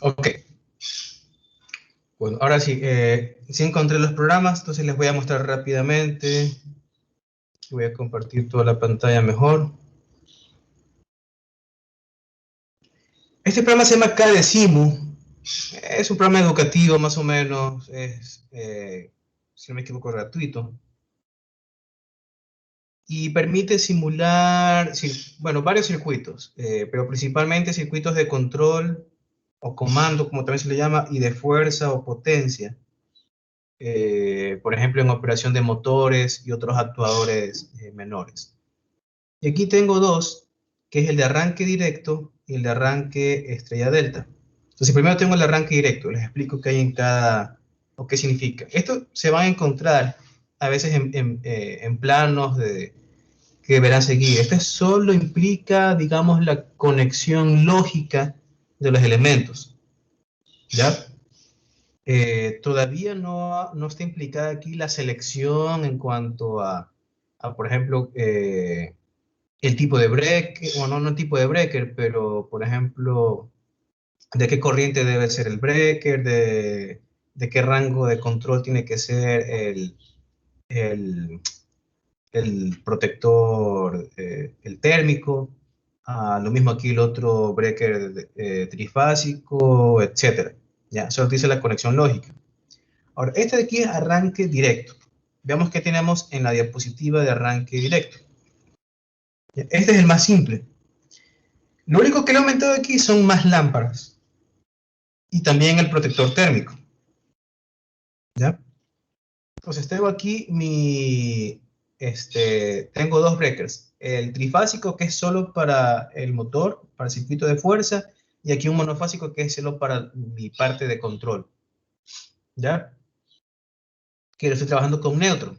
A: Ok. Bueno, ahora sí, sí encontré los programas, entonces les voy a mostrar rápidamente. Voy a compartir toda la pantalla mejor. Este programa se llama Cadecimu. Es un programa educativo, más o menos. Es, si no me equivoco, gratuito. Y permite simular, bueno, varios circuitos, pero principalmente circuitos de control o comando, como también se le llama, y de fuerza o potencia. Por ejemplo, en operación de motores y otros actuadores menores. Y aquí tengo dos, que es el de arranque directo y el de arranque estrella delta. Entonces, primero tengo el arranque directo, les explico qué hay en cada, o qué significa. Esto se va a encontrar a veces en planos que deberán seguir. Esto solo implica, digamos, la conexión lógica de los elementos, ¿ya? Todavía no está implicada aquí la selección en cuanto por ejemplo, el tipo de breaker, o no el tipo de breaker, pero, por ejemplo, de qué corriente debe ser el breaker, de qué rango de control tiene que ser el, el protector, el térmico. Lo mismo aquí el otro breaker trifásico, etc. Ya, solo dice la conexión lógica. Ahora, este de aquí es arranque directo. Veamos qué tenemos en la diapositiva de arranque directo. Este es el más simple. Lo único que le he aumentado aquí son más lámparas. Y también el protector térmico. ¿Ya? Entonces tengo aquí tengo dos breakers. El trifásico, que es solo para el motor, para el circuito de fuerza, y aquí un monofásico que es solo para mi parte de control. ¿Ya? Que lo estoy trabajando con neutro.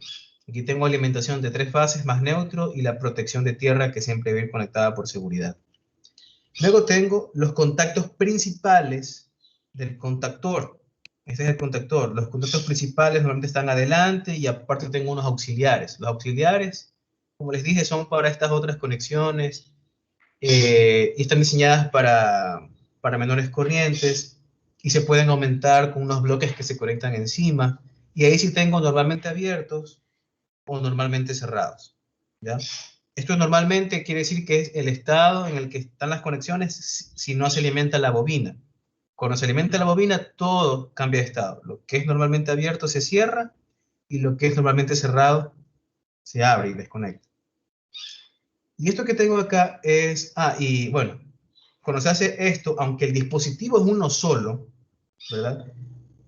A: Aquí tengo alimentación de 3 fases más neutro y la protección de tierra que siempre debe ir conectada por seguridad. Luego tengo los contactos principales del contactor. Este es el contactor. Los contactos principales normalmente están adelante y aparte tengo unos auxiliares. Los auxiliares, como les dije, son para estas otras conexiones y están diseñadas para menores corrientes y se pueden aumentar con unos bloques que se conectan encima. Y ahí sí tengo normalmente abiertos o normalmente cerrados. ¿Ya? Esto normalmente quiere decir que es el estado en el que están las conexiones si no se alimenta la bobina. Cuando se alimenta la bobina, todo cambia de estado. Lo que es normalmente abierto se cierra y lo que es normalmente cerrado se abre y desconecta. Y esto que tengo acá es, y bueno, cuando se hace esto, aunque el dispositivo es uno solo, ¿verdad?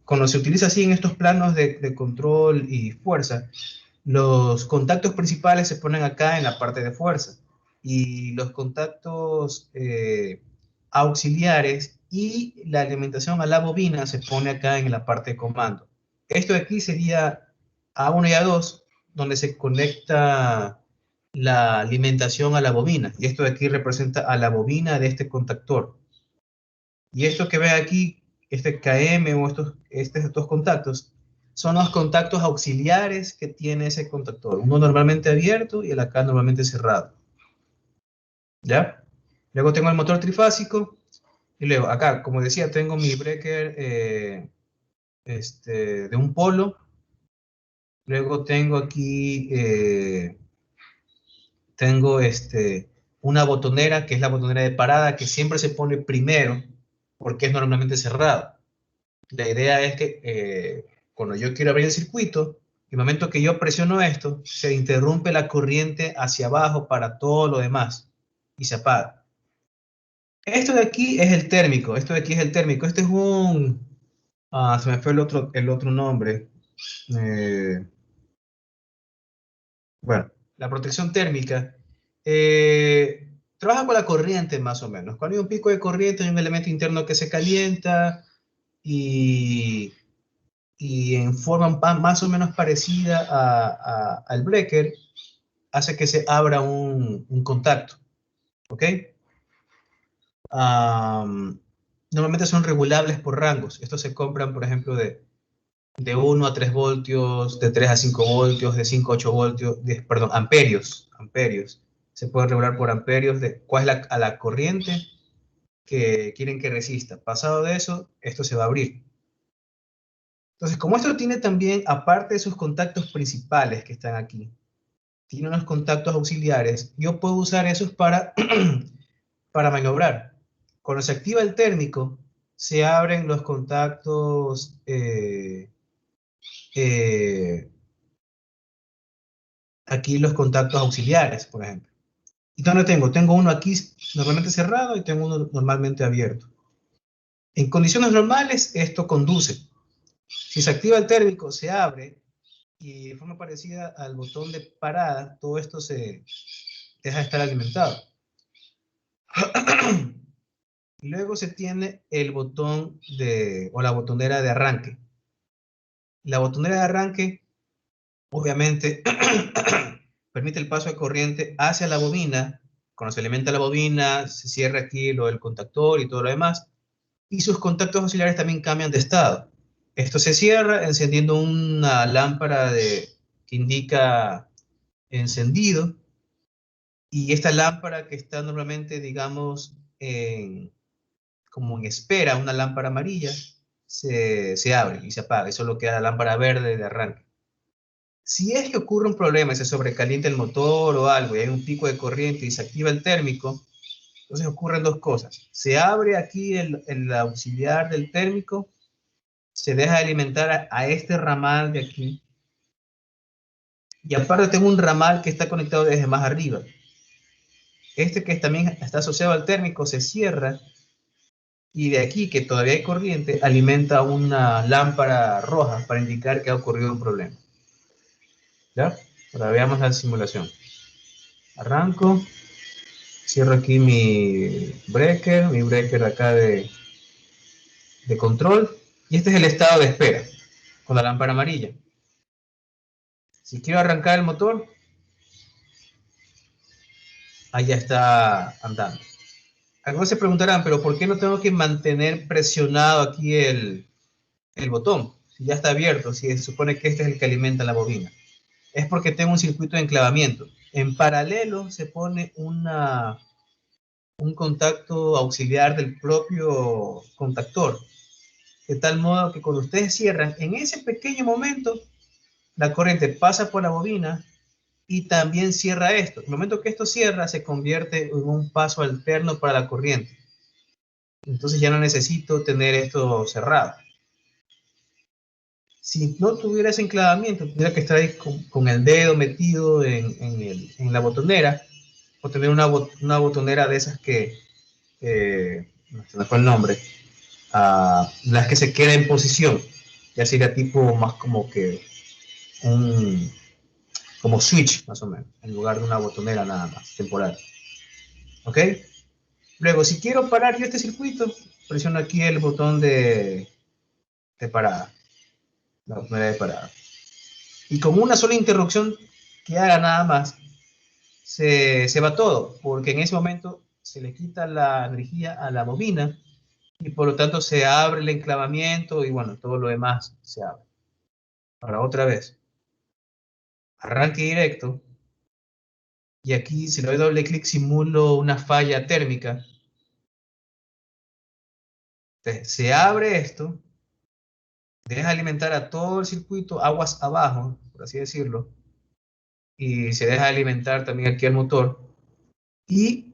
A: Cuando se utiliza así en estos planos de control y fuerza, los contactos principales se ponen acá en la parte de fuerza y los contactos auxiliares y la alimentación a la bobina se pone acá en la parte de comando. Esto de aquí sería A1 y A2, donde se conecta la alimentación a la bobina. Y esto de aquí representa a la bobina de este contactor. Y esto que ve aquí, este KM o estos dos contactos, son los contactos auxiliares que tiene ese contactor. Uno normalmente abierto y el acá normalmente cerrado. ¿Ya? Luego tengo el motor trifásico. Y luego acá, como decía, tengo mi breaker de un polo. Luego tengo aquí, tengo una botonera, que es la botonera de parada, que siempre se pone primero, porque es normalmente cerrado. La idea es que cuando yo quiero abrir el circuito, el momento que yo presiono esto, se interrumpe la corriente hacia abajo para todo lo demás y se apaga. Esto de aquí es el térmico, esto de aquí es el térmico. Este es se me fue el otro nombre. Bueno, la protección térmica trabaja con la corriente más o menos. Cuando hay un pico de corriente hay un elemento interno que se calienta y en forma más o menos parecida al breaker, hace que se abra un contacto. ¿Ok? Normalmente son regulables por rangos. Estos se compran, por ejemplo, de 1 a 3 voltios, de 3 a 5 voltios, de 5 a 8 voltios, perdón, amperios. Se pueden regular por amperios de cuál es a la corriente que quieren que resista. Pasado de eso, esto se va a abrir. Entonces, como esto tiene también, aparte de sus contactos principales que están aquí, tiene unos contactos auxiliares, yo puedo usar esos para, para maniobrar. Cuando se activa el térmico, se abren los contactos aquí los contactos auxiliares, por ejemplo. ¿Y dónde tengo? Tengo uno aquí normalmente cerrado y tengo uno normalmente abierto. En condiciones normales, esto conduce. Si se activa el térmico, se abre y de forma parecida al botón de parada, todo esto se deja de estar alimentado. Y luego se tiene el botón o la botonera de arranque. La botonera de arranque, obviamente, permite el paso de corriente hacia la bobina. Cuando se alimenta la bobina, se cierra aquí lo del contactor y todo lo demás. Y sus contactos auxiliares también cambian de estado. Esto se cierra encendiendo una lámpara que indica encendido. Y esta lámpara que está normalmente, digamos, como en espera, una lámpara amarilla, se abre y se apaga. Y solo queda la lámpara verde de arranque. Si es que ocurre un problema y se sobrecalienta el motor o algo y hay un pico de corriente y se activa el térmico, entonces ocurren dos cosas. Se abre aquí el auxiliar del térmico, se deja de alimentar a este ramal de aquí. Y aparte tengo un ramal que está conectado desde más arriba. Este que también está asociado al térmico se cierra y de aquí, que todavía hay corriente, alimenta una lámpara roja para indicar que ha ocurrido un problema. ¿Ya? Ahora veamos la simulación. Arranco. Cierro aquí mi breaker acá de control. Y este es el estado de espera, con la lámpara amarilla. Si quiero arrancar el motor, ahí ya está andando. Algunos se preguntarán, pero ¿por qué no tengo que mantener presionado aquí el botón? Si ya está abierto, si se supone que este es el que alimenta la bobina. Es porque tengo un circuito de enclavamiento. En paralelo se pone un contacto auxiliar del propio contactor. De tal modo que cuando ustedes cierran, en ese pequeño momento, la corriente pasa por la bobina y también cierra esto. En el momento que esto cierra, se convierte en un paso alterno para la corriente. Entonces ya no necesito tener esto cerrado. Si no tuviera ese enclavamiento, tendría que estar ahí con el dedo metido en la botonera, o tener una botonera de esas que, no se me fue el nombre, las que se queda en posición. Ya sería tipo más como que como switch, más o menos, en lugar de una botonera nada más, temporal. ¿Ok? Luego, si quiero parar yo este circuito, presiono aquí el botón de parada. La botonera de parada. Y con una sola interrupción que haga nada más, se va todo, porque en ese momento se le quita la energía a la bobina y por lo tanto se abre el enclavamiento y bueno, todo lo demás se abre. Ahora otra vez, arranque directo y aquí si le doy doble clic simulo una falla térmica. Entonces, se abre esto, deja alimentar a todo el circuito aguas abajo, por así decirlo, y se deja alimentar también aquí al motor y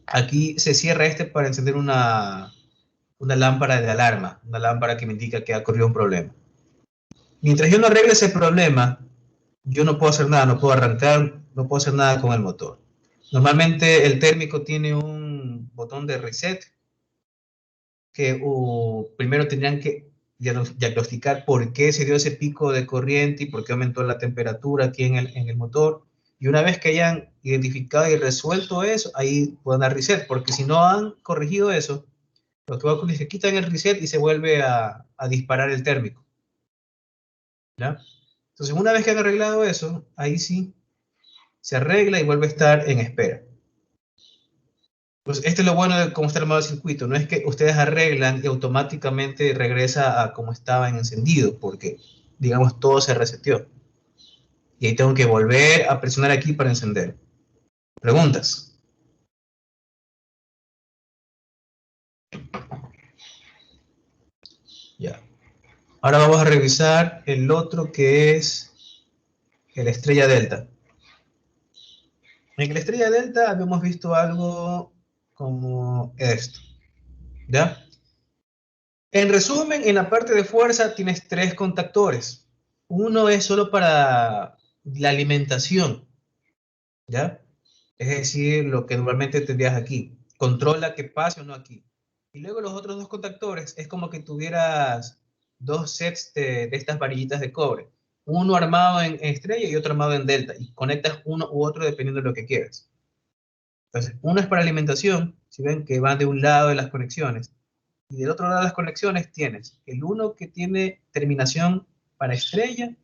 A: aquí se cierra este para encender una lámpara de alarma, una lámpara que me indica que ha ocurrido un problema. Mientras yo no arregle ese problema, yo no puedo hacer nada, no puedo arrancar, no puedo hacer nada con el motor. Normalmente el térmico tiene un botón de reset que primero tendrían que diagnosticar por qué se dio ese pico de corriente y por qué aumentó la temperatura aquí en el motor. Y una vez que hayan identificado y resuelto eso, ahí pueden dar reset, porque si no han corregido eso, lo que va a ocurrir es que quitan el reset y se vuelve a disparar el térmico. ¿Ya? Entonces, una vez que han arreglado eso, ahí sí se arregla y vuelve a estar en espera. Pues este es lo bueno de cómo está armado el circuito. No es que ustedes arreglan y automáticamente regresa a como estaba en encendido, porque, digamos, todo se reseteó. Y ahí tengo que volver a presionar aquí para encender. ¿Preguntas? Ya. Ahora vamos a revisar el otro que es el estrella delta. En la estrella delta habíamos visto algo como esto, ¿ya? En resumen, en la parte de fuerza tienes 3 contactores. Uno es solo para la alimentación, ¿ya? Es decir, lo que normalmente tendrías aquí. Controla que pase o no aquí. Y luego los otros 2 contactores es como que tuvieras 2 sets de estas varillitas de cobre. Uno armado en estrella y otro armado en delta. Y conectas uno u otro dependiendo de lo que quieras. Entonces, uno es para alimentación, si ven que va de un lado de las conexiones. Y del otro lado de las conexiones tienes el uno que tiene terminación para estrella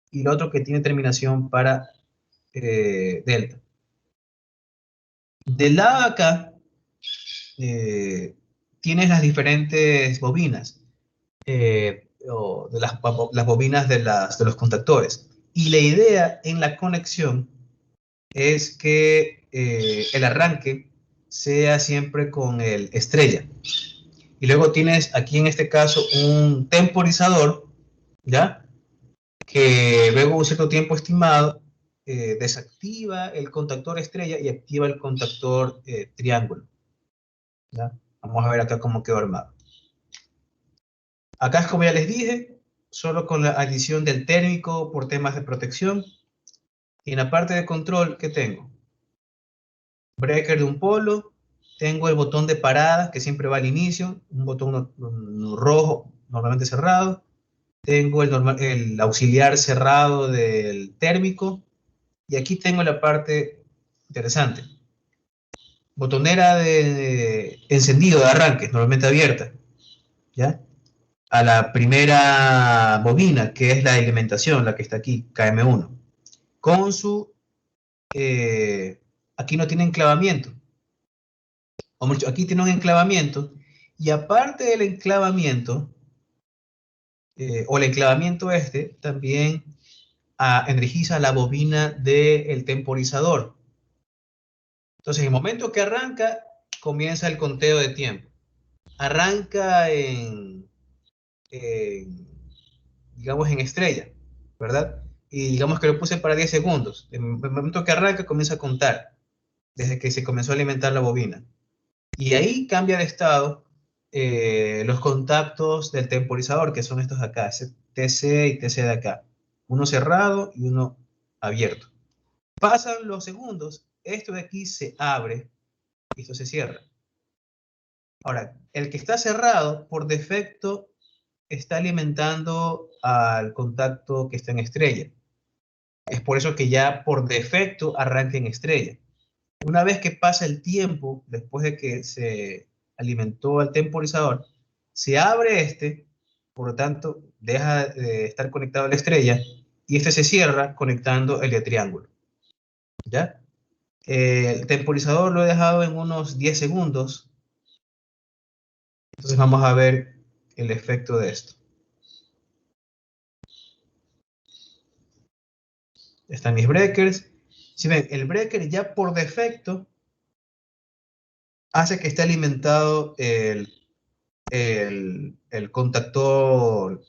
A: y el otro que tiene terminación para delta. Del lado de acá tienes las diferentes bobinas, o de las bobinas de los contactores. Y la idea en la conexión es que el arranque sea siempre con el estrella. Y luego tienes aquí en este caso un temporizador, ¿ya? Que luego un cierto tiempo estimado desactiva el contactor estrella y activa el contactor triángulo, ¿ya? Vamos a ver acá cómo quedó armado. Acá es como ya les dije, solo con la adición del térmico por temas de protección. Y en la parte de control, ¿qué tengo? Breaker de un polo, tengo el botón de parada que siempre va al inicio, un botón rojo normalmente cerrado, tengo el auxiliar cerrado del térmico y aquí tengo la parte interesante, botonera de encendido de arranque, normalmente abierta, ¿ya? A la primera bobina, que es la alimentación, la que está aquí, KM1, con su, aquí no tiene enclavamiento, aquí tiene un enclavamiento, y aparte del enclavamiento, o el enclavamiento este, también energiza la bobina del temporizador. Entonces, en el momento que arranca, comienza el conteo de tiempo. Arranca digamos, en estrella, ¿verdad? Y digamos que lo puse para 10 segundos. En el momento que arranca, comienza a contar, desde que se comenzó a alimentar la bobina. Y ahí cambia de estado los contactos del temporizador, que son estos de acá, TC y TC de acá. Uno cerrado y uno abierto. Pasan los segundos, esto de aquí se abre y esto se cierra. Ahora, el que está cerrado, por defecto, está alimentando al contacto que está en estrella. Es por eso que ya por defecto arranca en estrella. Una vez que pasa el tiempo, después de que se alimentó al temporizador, se abre este, por lo tanto, deja de estar conectado a la estrella y este se cierra conectando el de triángulo. ¿Ya? El temporizador lo he dejado en unos 10 segundos. Entonces vamos a ver el efecto de esto. Están mis breakers. Si ven, el breaker ya por defecto hace que esté alimentado el contactor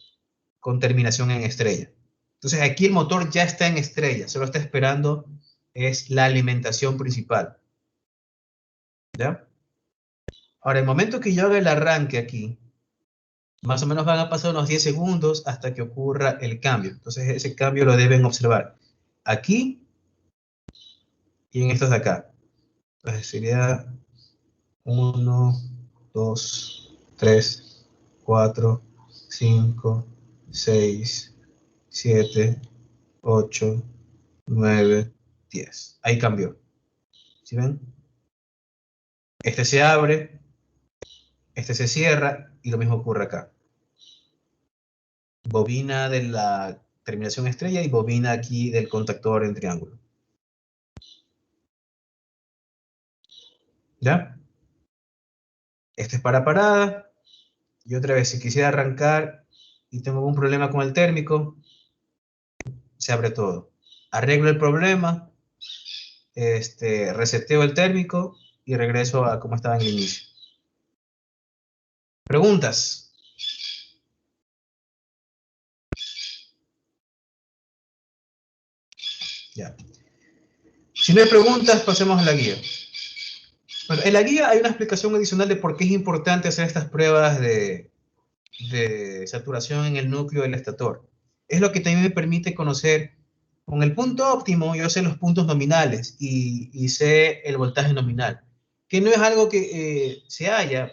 A: con terminación en estrella. Entonces aquí el motor ya está en estrella, solo está esperando es la alimentación principal. ¿Ya? Ahora, el momento que yo haga el arranque aquí, más o menos van a pasar unos 10 segundos hasta que ocurra el cambio. Entonces ese cambio lo deben observar aquí y en estos de acá. Entonces sería 1, 2, 3, 4, 5, 6, 7, 8, 9, 10. Ahí cambió. ¿Sí ven? Este se abre, este se cierra y lo mismo ocurre acá. Bobina de la terminación estrella y bobina aquí del contactor en triángulo. ¿Ya? Este es para parada. Y otra vez, si quisiera arrancar y tengo algún problema con el térmico, se abre todo. Arreglo el problema, reseteo el térmico y regreso a como estaba en el inicio. ¿Preguntas? Ya. Si no hay preguntas, pasemos a la guía. Bueno, en la guía hay una explicación adicional de por qué es importante hacer estas pruebas de saturación en el núcleo del estator. Es lo que también me permite conocer, con el punto óptimo, yo sé los puntos nominales y sé el voltaje nominal, que no es algo que se halla,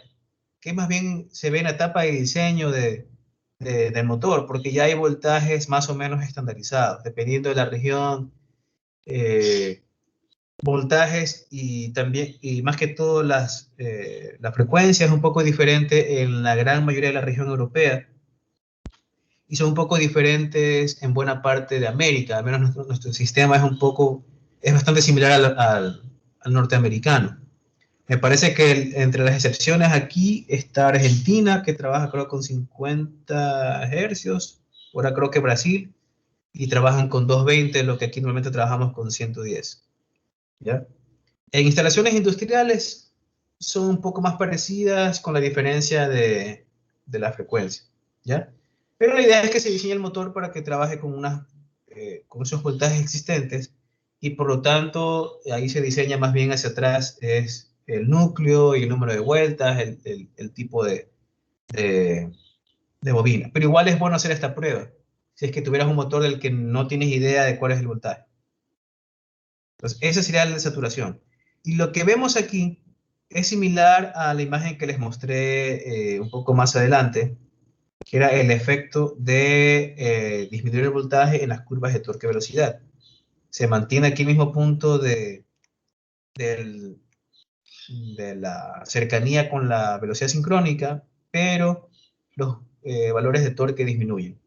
A: que más bien se ve en la etapa de diseño del motor, porque ya hay voltajes más o menos estandarizados, dependiendo de la región, voltajes y también, y más que todo, la frecuencia es un poco diferente en la gran mayoría de la región europea y son un poco diferentes en buena parte de América. Al menos nuestro sistema es bastante similar al norteamericano. Me parece que entre las excepciones aquí está Argentina, que trabaja creo con 50 hercios, ahora creo que Brasil, y trabajan con 220, lo que aquí normalmente trabajamos con 110. ¿Ya? En instalaciones industriales son un poco más parecidas con la diferencia de la frecuencia, ¿ya? Pero la idea es que se diseñe el motor para que trabaje con esos voltajes existentes y por lo tanto ahí se diseña más bien hacia atrás es el núcleo y el número de vueltas, el tipo de, de bobina. Pero igual es bueno hacer esta prueba si es que tuvieras un motor del que no tienes idea de cuál es el voltaje. Entonces, esa sería la saturación. Y lo que vemos aquí es similar a la imagen que les mostré un poco más adelante, que era el efecto de disminuir el voltaje en las curvas de torque-velocidad. Se mantiene aquí el mismo punto de la cercanía con la velocidad sincrónica, pero los valores de torque disminuyen.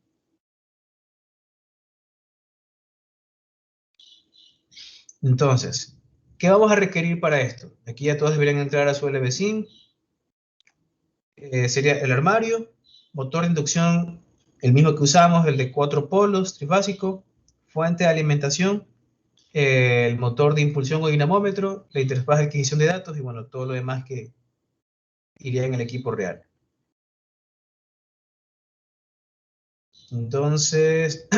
A: Entonces, ¿qué vamos a requerir para esto? Aquí ya todos deberían entrar a su LVSIM. Sería el armario, motor de inducción, el mismo que usamos, el de 4 polos, trifásico, fuente de alimentación, el motor de impulsión o dinamómetro, la interfaz de adquisición de datos y bueno, todo lo demás que iría en el equipo real. Entonces,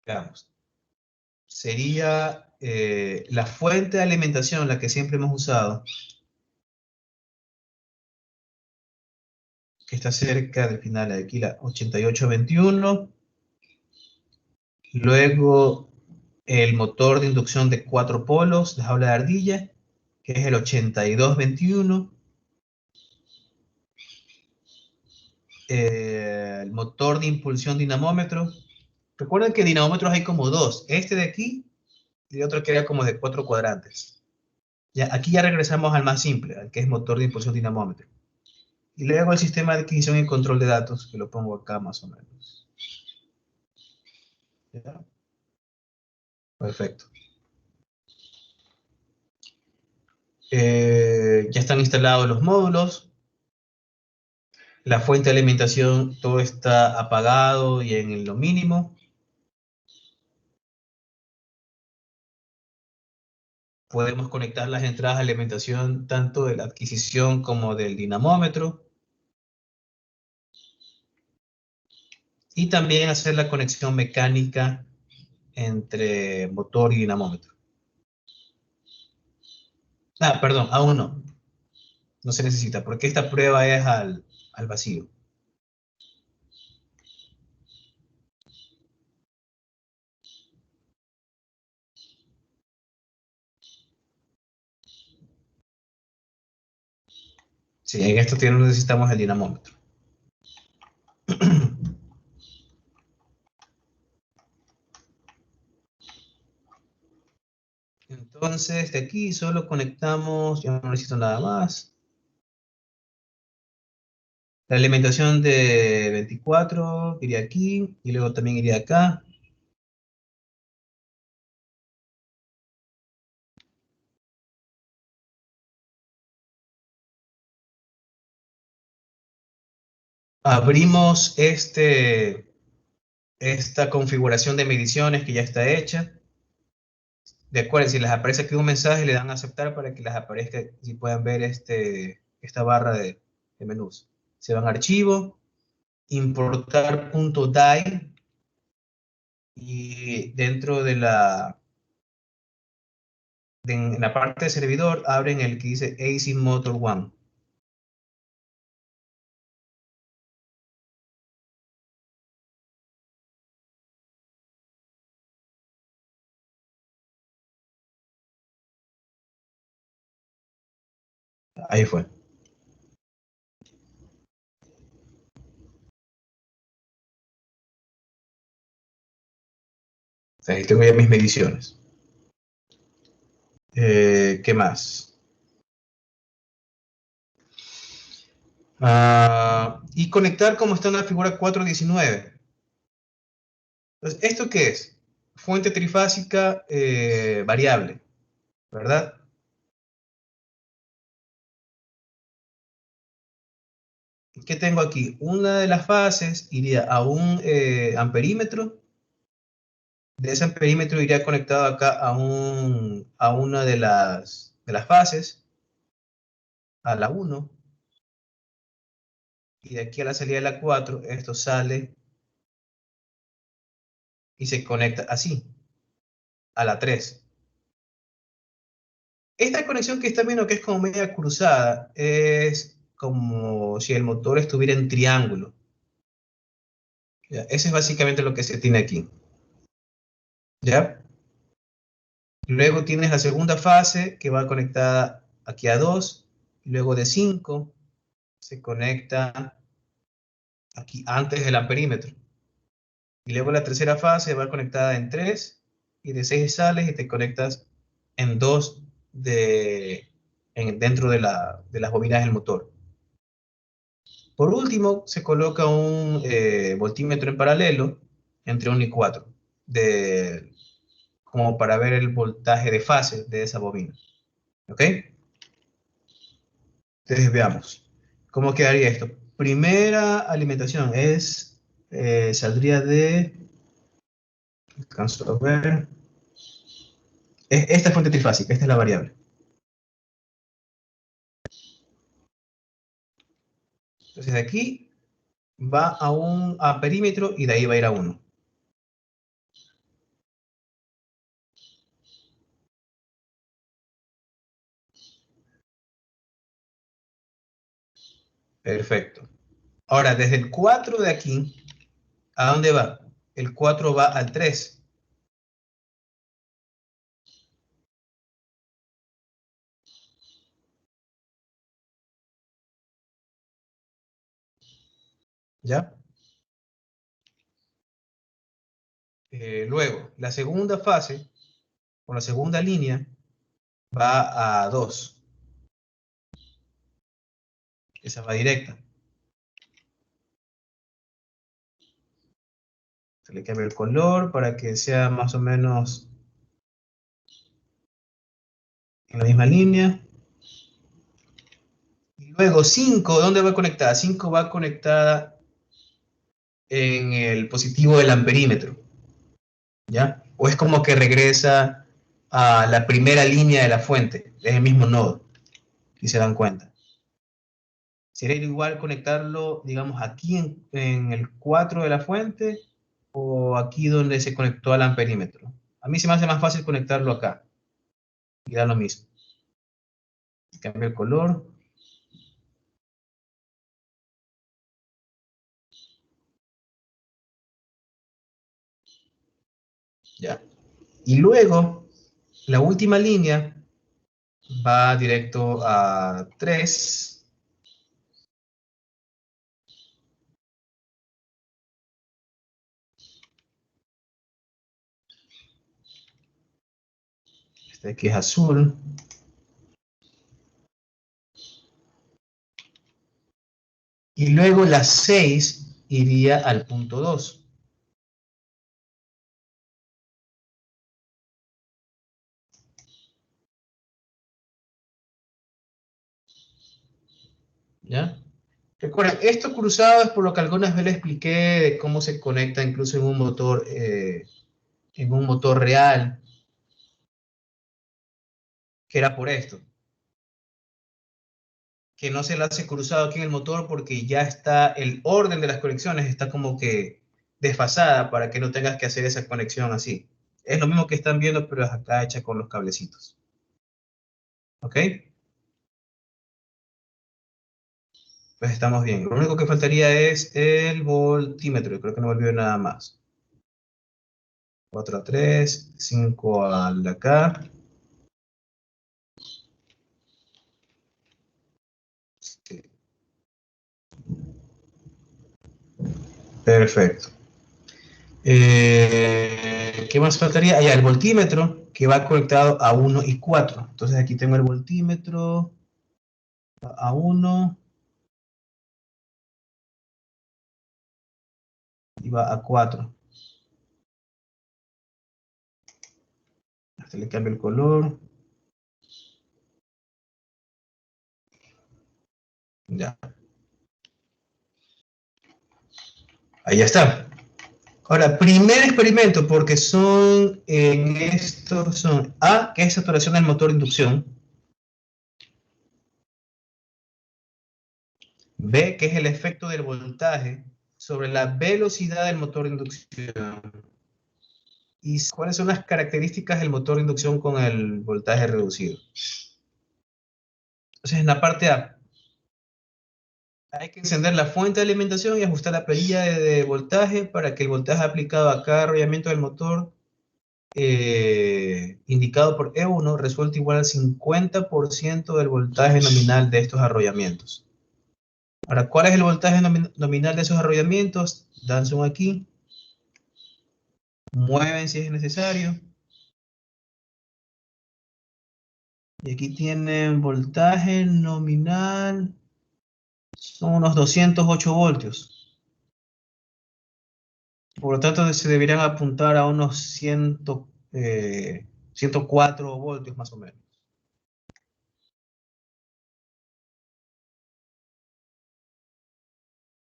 A: veamos. Sería la fuente de alimentación, la que siempre hemos usado, que está cerca del final de aquí, la 8821. Luego el motor de inducción de 4 polos de jaula de ardilla, que es el 8221. El motor de impulsión dinamómetro. Recuerden que dinamómetros hay como dos. Este de aquí y otro que era como de 4 cuadrantes. Ya, aquí ya regresamos al más simple, al que es motor de impulsión dinamómetro. Y luego el sistema de adquisición y control de datos, que lo pongo acá más o menos. ¿Ya? Perfecto. Ya están instalados los módulos. La fuente de alimentación, todo está apagado y en lo mínimo. Podemos conectar las entradas de alimentación tanto de la adquisición como del dinamómetro. Y también hacer la conexión mecánica entre motor y dinamómetro. Ah, perdón, aún no. No se necesita, porque esta prueba es al vacío. Sí, en esto no necesitamos el dinamómetro. Entonces, de aquí solo conectamos, ya no necesito nada más. La alimentación de 24 iría aquí y luego también iría acá. Abrimos esta configuración de mediciones que ya está hecha. De acuerdo, si les aparece aquí un mensaje, le dan a aceptar para que les aparezca, si puedan ver esta barra de menús. Se van a archivo, importar.dai, Y dentro de en la parte de servidor, abren el que dice AC Motor 1. Ahí fue. Ahí tengo ya mis mediciones. ¿Qué más? Y conectar como está en la figura 419. Entonces, ¿esto qué es? Fuente trifásica variable, ¿verdad? ¿Qué tengo aquí? Una de las fases iría a un amperímetro. De ese amperímetro iría conectado acá a una de las fases, a la 1. Y de aquí a la salida de la 4, esto sale y se conecta así, a la 3. Esta conexión que está viendo que es como media cruzada, es como si el motor estuviera en triángulo. ¿Ya? Eso es básicamente lo que se tiene aquí. ¿Ya? Luego tienes la segunda fase que va conectada aquí a 2. Luego de 5 se conecta aquí antes del amperímetro. Y luego la tercera fase va conectada en 3. Y de 6 sales y te conectas en 2 dentro de las bobinas del motor. Por último, se coloca un voltímetro en paralelo entre 1 y 4, como para ver el voltaje de fase de esa bobina. ¿Ok? Entonces veamos. ¿Cómo quedaría esto? Primera alimentación saldría de... Alcanzo a ver. Esta es fuente trifásica, esta es la variable. Entonces de aquí va a perímetro y de ahí va a ir a 1. Perfecto. Ahora, desde el 4 de aquí, ¿a dónde va? El 4 va al 3. ¿Ya? Luego, la segunda fase, o la segunda línea, va a 2. Esa va directa. Se le cambia el color para que sea más o menos en la misma línea. Y luego 5, ¿dónde va conectada? 5 va conectada en el positivo del amperímetro. ¿Ya? O es como que regresa a la primera línea de la fuente, es el mismo nodo, si se dan cuenta. Sería igual conectarlo, digamos, aquí en el 4 de la fuente o aquí donde se conectó al amperímetro. A mí se me hace más fácil conectarlo acá y da lo mismo. Cambio el color. Ya. Y luego, la última línea va directo a 3. Este aquí es azul. Y luego la 6 iría al punto 2. ¿Ya? Recuerden, esto cruzado es por lo que algunas veces les expliqué de cómo se conecta incluso en un motor real, que era por esto. Que no se le hace cruzado aquí en el motor porque ya está el orden de las conexiones, está como que desfasada para que no tengas que hacer esa conexión así. Es lo mismo que están viendo, pero es acá hecha con los cablecitos. ¿Ok? Pues estamos bien. Lo único que faltaría es el voltímetro. Creo que no me olvido nada más. 4 a 3, 5 al de acá. Sí. Perfecto. ¿Qué más faltaría? Allá el voltímetro, que va conectado a 1 y 4. Entonces aquí tengo el voltímetro a 1 y va a 4. Hasta le cambio el color. Ya. Ahí ya está. Ahora, primer experimento, porque son, en estos son A, que es saturación del motor de inducción. B, que es el efecto del voltaje sobre la velocidad del motor de inducción. ¿Y cuáles son las características del motor de inducción con el voltaje reducido? Entonces, en la parte A, hay que encender la fuente de alimentación y ajustar la perilla de voltaje para que el voltaje aplicado a cada arrollamiento del motor indicado por E1 resulte igual al 50% del voltaje nominal de estos arrollamientos. Ahora, ¿cuál es el voltaje nominal de esos arrollamientos? Dan zoom aquí. Mueven si es necesario. Y aquí tienen voltaje nominal. Son unos 208 voltios. Por lo tanto, se deberían apuntar a unos 104 voltios más o menos.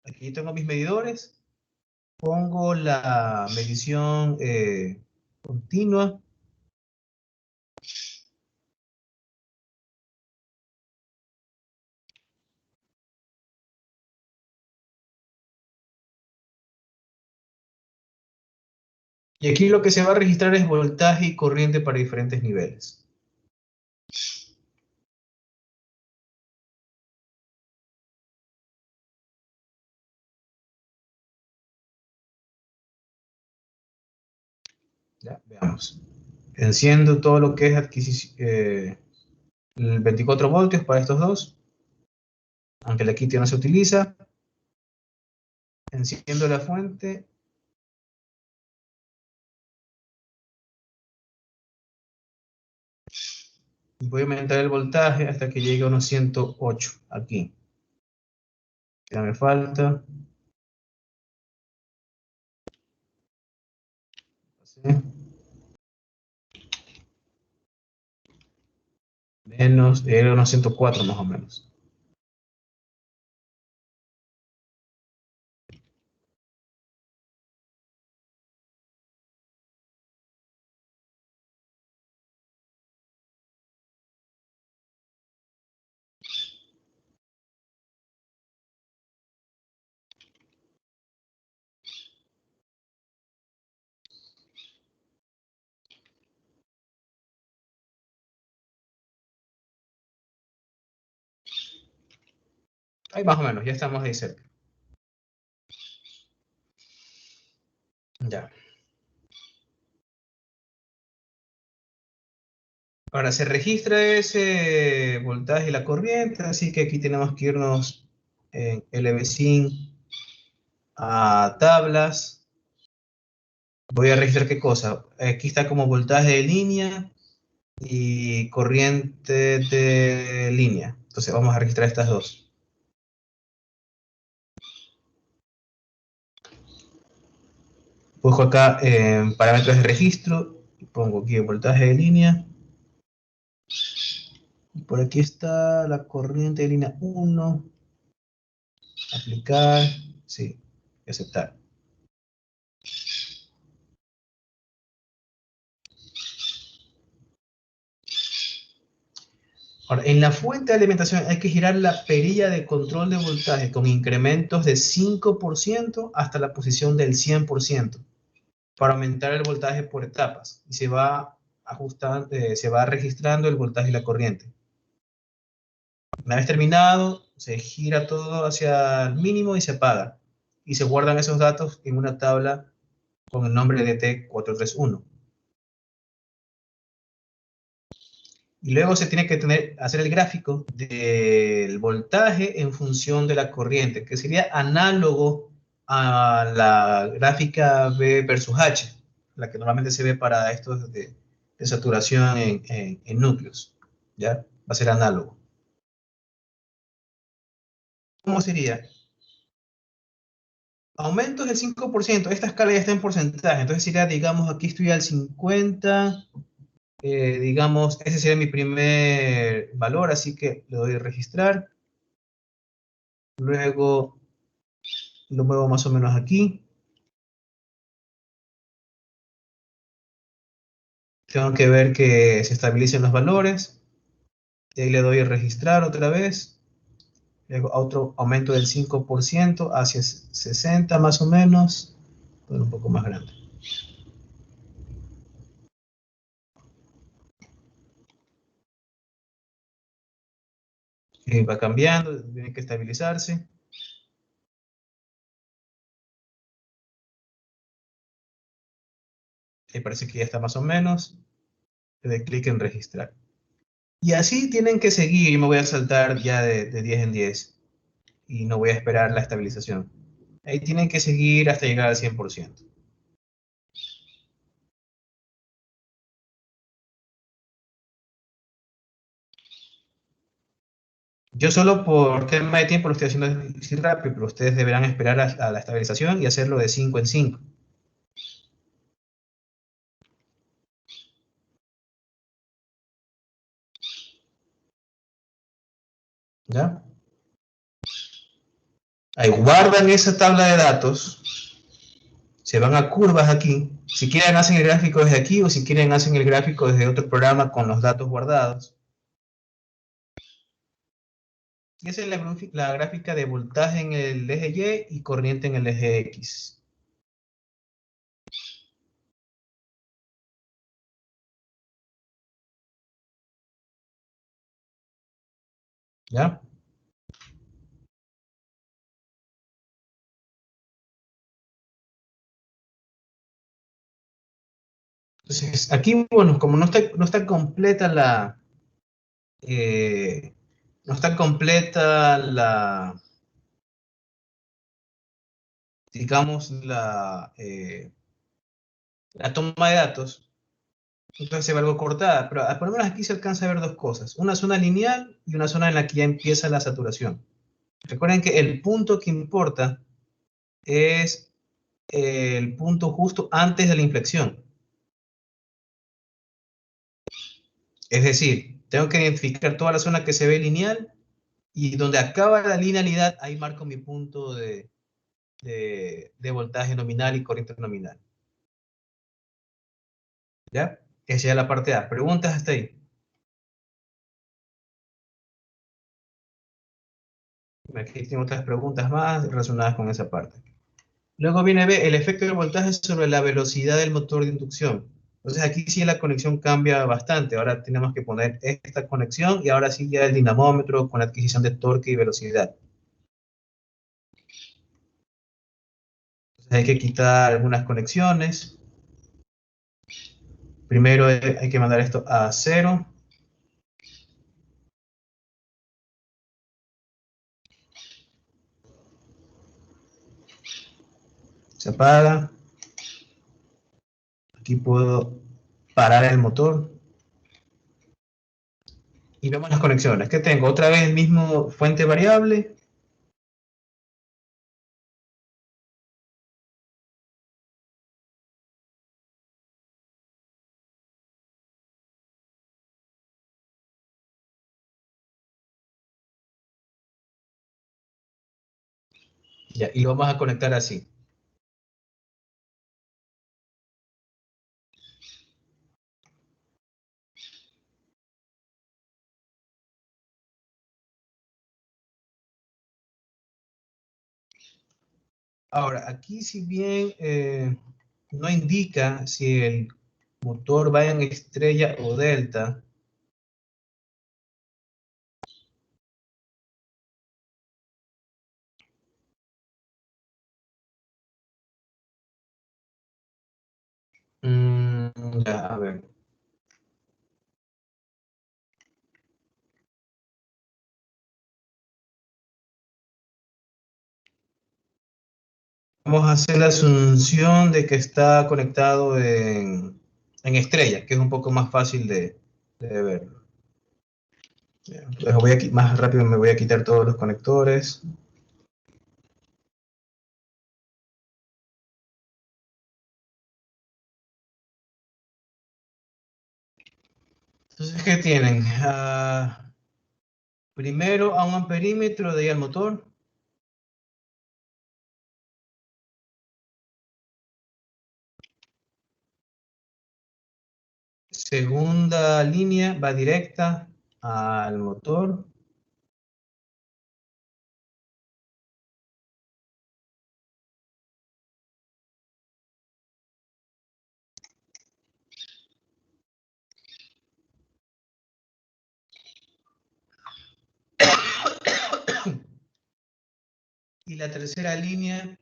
A: Aquí tengo mis medidores. Pongo la medición continua. Y aquí lo que se va a registrar es voltaje y corriente para diferentes niveles. Ya, veamos. Enciendo todo lo que es el 24 voltios para estos dos. Aunque la Kitty no se utiliza. Enciendo la fuente. Y voy a aumentar el voltaje hasta que llegue a unos 108 aquí. Ya me falta. ¿Sí? Menos, era unos 104 más o menos. Ahí más o menos, ya estamos ahí cerca. Ya. Ahora se registra ese voltaje y la corriente, así que aquí tenemos que irnos en LVSync a tablas. Voy a registrar qué cosa. Aquí está como voltaje de línea y corriente de línea. Entonces vamos a registrar estas dos. Busco acá en parámetros de registro, pongo aquí el voltaje de línea. Y por aquí está la corriente de línea 1. Aplicar, sí, aceptar. Ahora, en la fuente de alimentación hay que girar la perilla de control de voltaje con incrementos de 5% hasta la posición del 100% para aumentar el voltaje por etapas y se va ajustando, se va registrando el voltaje y la corriente. Una vez terminado, se gira todo hacia el mínimo y se apaga. Y se guardan esos datos en una tabla con el nombre de T431. Y luego se tiene que hacer el gráfico del voltaje en función de la corriente, que sería análogo a la gráfica V versus H, la que normalmente se ve para estos de saturación en núcleos. ¿Ya? Va a ser análogo. ¿Cómo sería? Aumentos del 5%, esta escala ya está en porcentaje, entonces sería, digamos, aquí estoy al 50, digamos, ese sería mi primer valor, así que le doy a registrar. Luego lo muevo más o menos aquí. Tengo que ver que se estabilicen los valores. Y ahí le doy a registrar otra vez. Luego otro aumento del 5% hacia 60 más o menos. Un poco más grande. Y va cambiando, tiene que estabilizarse. Ahí parece que ya está más o menos. Le doy clic en registrar. Y así tienen que seguir. Yo me voy a saltar ya de 10 en 10. Y no voy a esperar la estabilización. Ahí tienen que seguir hasta llegar al 100%. Yo solo por tema de tiempo lo estoy haciendo así rápido, pero ustedes deberán esperar a la estabilización y hacerlo de 5 en 5. ¿Ya? Ahí guardan esa tabla de datos, se van a curvas aquí. Si quieren hacen el gráfico desde aquí o si quieren hacen el gráfico desde otro programa con los datos guardados. Y esa es la gráfica de voltaje en el eje Y y corriente en el eje X. ¿Ya? Entonces, aquí, bueno, como no está completa no está completa digamos, la toma de datos, entonces se ve algo cortada, pero por lo menos aquí se alcanza a ver dos cosas, una zona lineal y una zona en la que ya empieza la saturación. Recuerden que el punto que importa es el punto justo antes de la inflexión. Es decir, tengo que identificar toda la zona que se ve lineal y donde acaba la linealidad, ahí marco mi punto de voltaje nominal y corriente nominal. ¿Ya? Esa es la parte A. ¿Preguntas hasta ahí? Aquí tengo otras preguntas más relacionadas con esa parte. Luego viene B, el efecto del voltaje sobre la velocidad del motor de inducción. Entonces aquí sí la conexión cambia bastante. Ahora tenemos que poner esta conexión y ahora sí ya el dinamómetro con la adquisición de torque y velocidad. Entonces hay que quitar algunas conexiones. Primero hay que mandar esto a 0. Se apaga. Aquí puedo parar el motor. Y vemos las conexiones. ¿Qué tengo? Otra vez el mismo fuente variable. Ya, y lo vamos a conectar así. Ahora, aquí si bien no indica si el motor va en estrella o delta, ya, a ver. Vamos a hacer la asunción de que está conectado en estrella, que es un poco más fácil de ver. Entonces más rápido me voy a quitar todos los conectores. Entonces, ¿qué tienen? Primero a un amperímetro de ahí al motor. Segunda línea va directa al motor. Y la tercera línea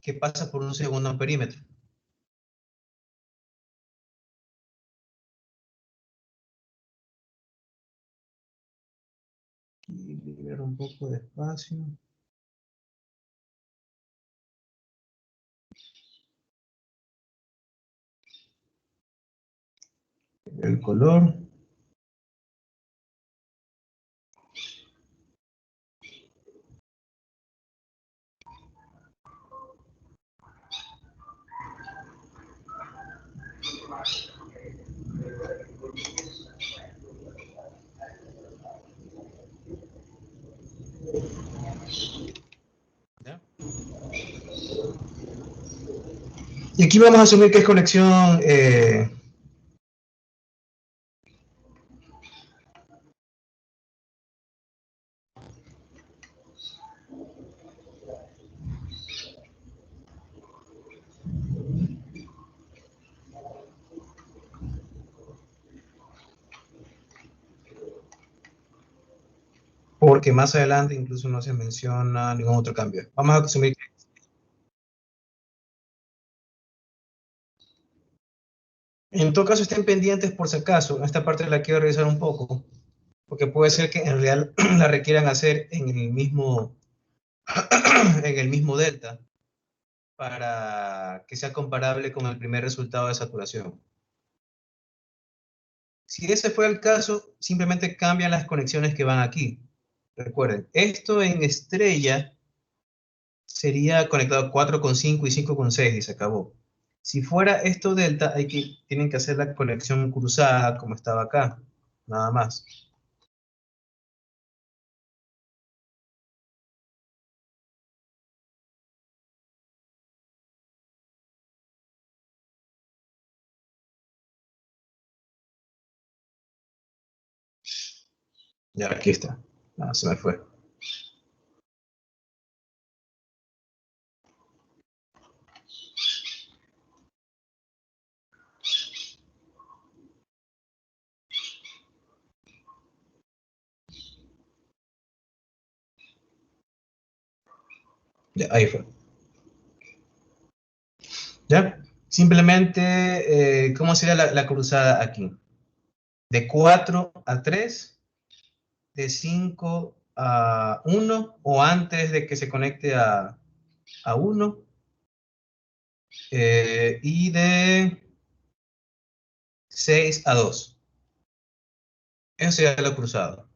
A: que pasa por un segundo amperímetro. Y libero un poco de espacio. El color. ¿Ya? Y aquí vamos a asumir que es conexión porque más adelante incluso no se menciona ningún otro cambio. Vamos a asumir que... En todo caso estén pendientes por si acaso. Esta parte la quiero revisar un poco, porque puede ser que en real la requieran hacer en el mismo delta para que sea comparable con el primer resultado de saturación. Si ese fue el caso, simplemente cambian las conexiones que van aquí. Recuerden, esto en estrella sería conectado 4,5 y 5,6 y se acabó. Si fuera esto delta, tienen que hacer la conexión cruzada como estaba acá, nada más. Ya, aquí está. Ah, se me fue. Ya, ahí fue. ¿Ya? Simplemente, ¿cómo sería la cruzada aquí? De 4 a 3, de 5 a 1, o antes de que se conecte a 1, y de 6 a 2. Eso sería lo cruzado.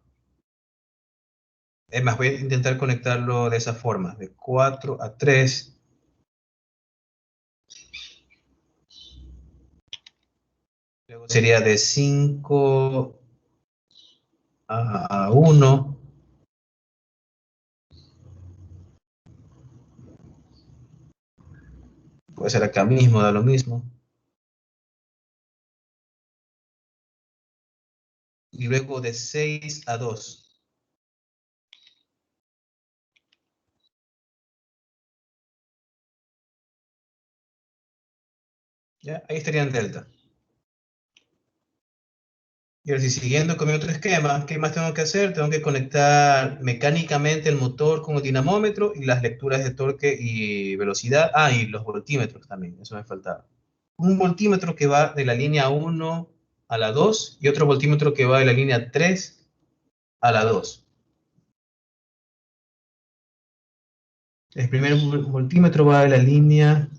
A: Es más, voy a intentar conectarlo de esa forma, de 4 a 3. Luego sería de 5 a 1. Puede ser acá mismo, da lo mismo. Y luego de 6 a 2. ¿Ya? Ahí estaría en delta. Y ahora, si siguiendo con mi otro esquema, ¿qué más tengo que hacer? Tengo que conectar mecánicamente el motor con el dinamómetro y las lecturas de torque y velocidad. Ah, y los voltímetros también, eso me faltaba. Un voltímetro que va de la línea 1 a la 2 y otro voltímetro que va de la línea 3 a la 2. El primer voltímetro va de la línea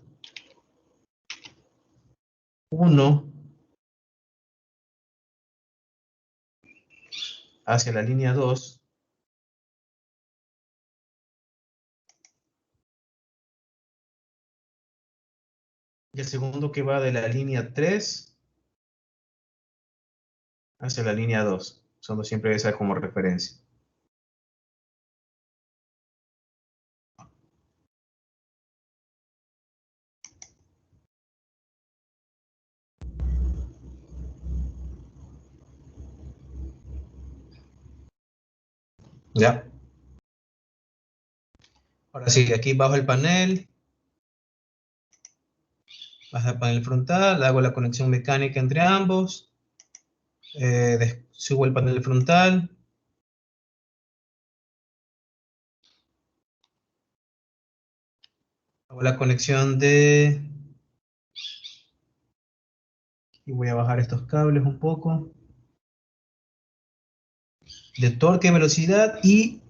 A: 1 hacia la línea 2. Y el segundo que va de la línea 3 hacia la línea 2. Son siempre esas como referencia. ¿Ya? Ahora sí, aquí bajo el panel. Bajo el panel frontal, hago la conexión mecánica entre ambos. Subo el panel frontal. Hago la conexión de... Y voy a bajar estos cables un poco. De torque, velocidad y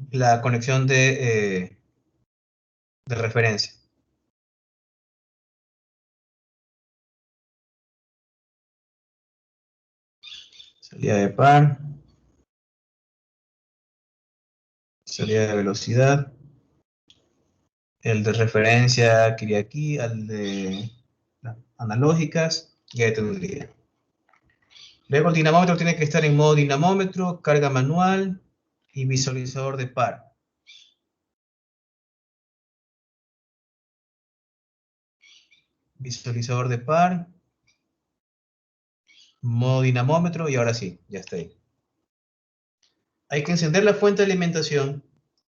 A: la conexión de referencia. Salida de par. Salida de velocidad. El de referencia que iría aquí, al de las analógicas, ya tendría. Luego el dinamómetro tiene que estar en modo dinamómetro, carga manual y visualizador de par. Visualizador de par, modo dinamómetro y ahora sí, ya está ahí. Hay que encender la fuente de alimentación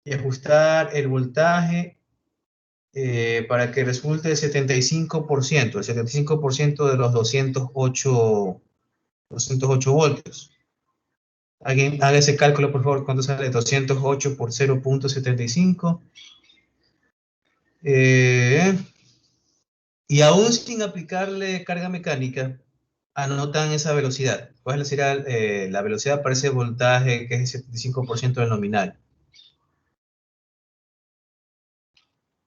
A: y ajustar el voltaje para que resulte el 75% de los 208 voltios. Alguien haga ese cálculo, por favor, ¿cuánto sale? 208 por 0.75. Y aún sin aplicarle carga mecánica, anotan esa velocidad. ¿Cuál será la velocidad para ese voltaje que es el 75% del nominal?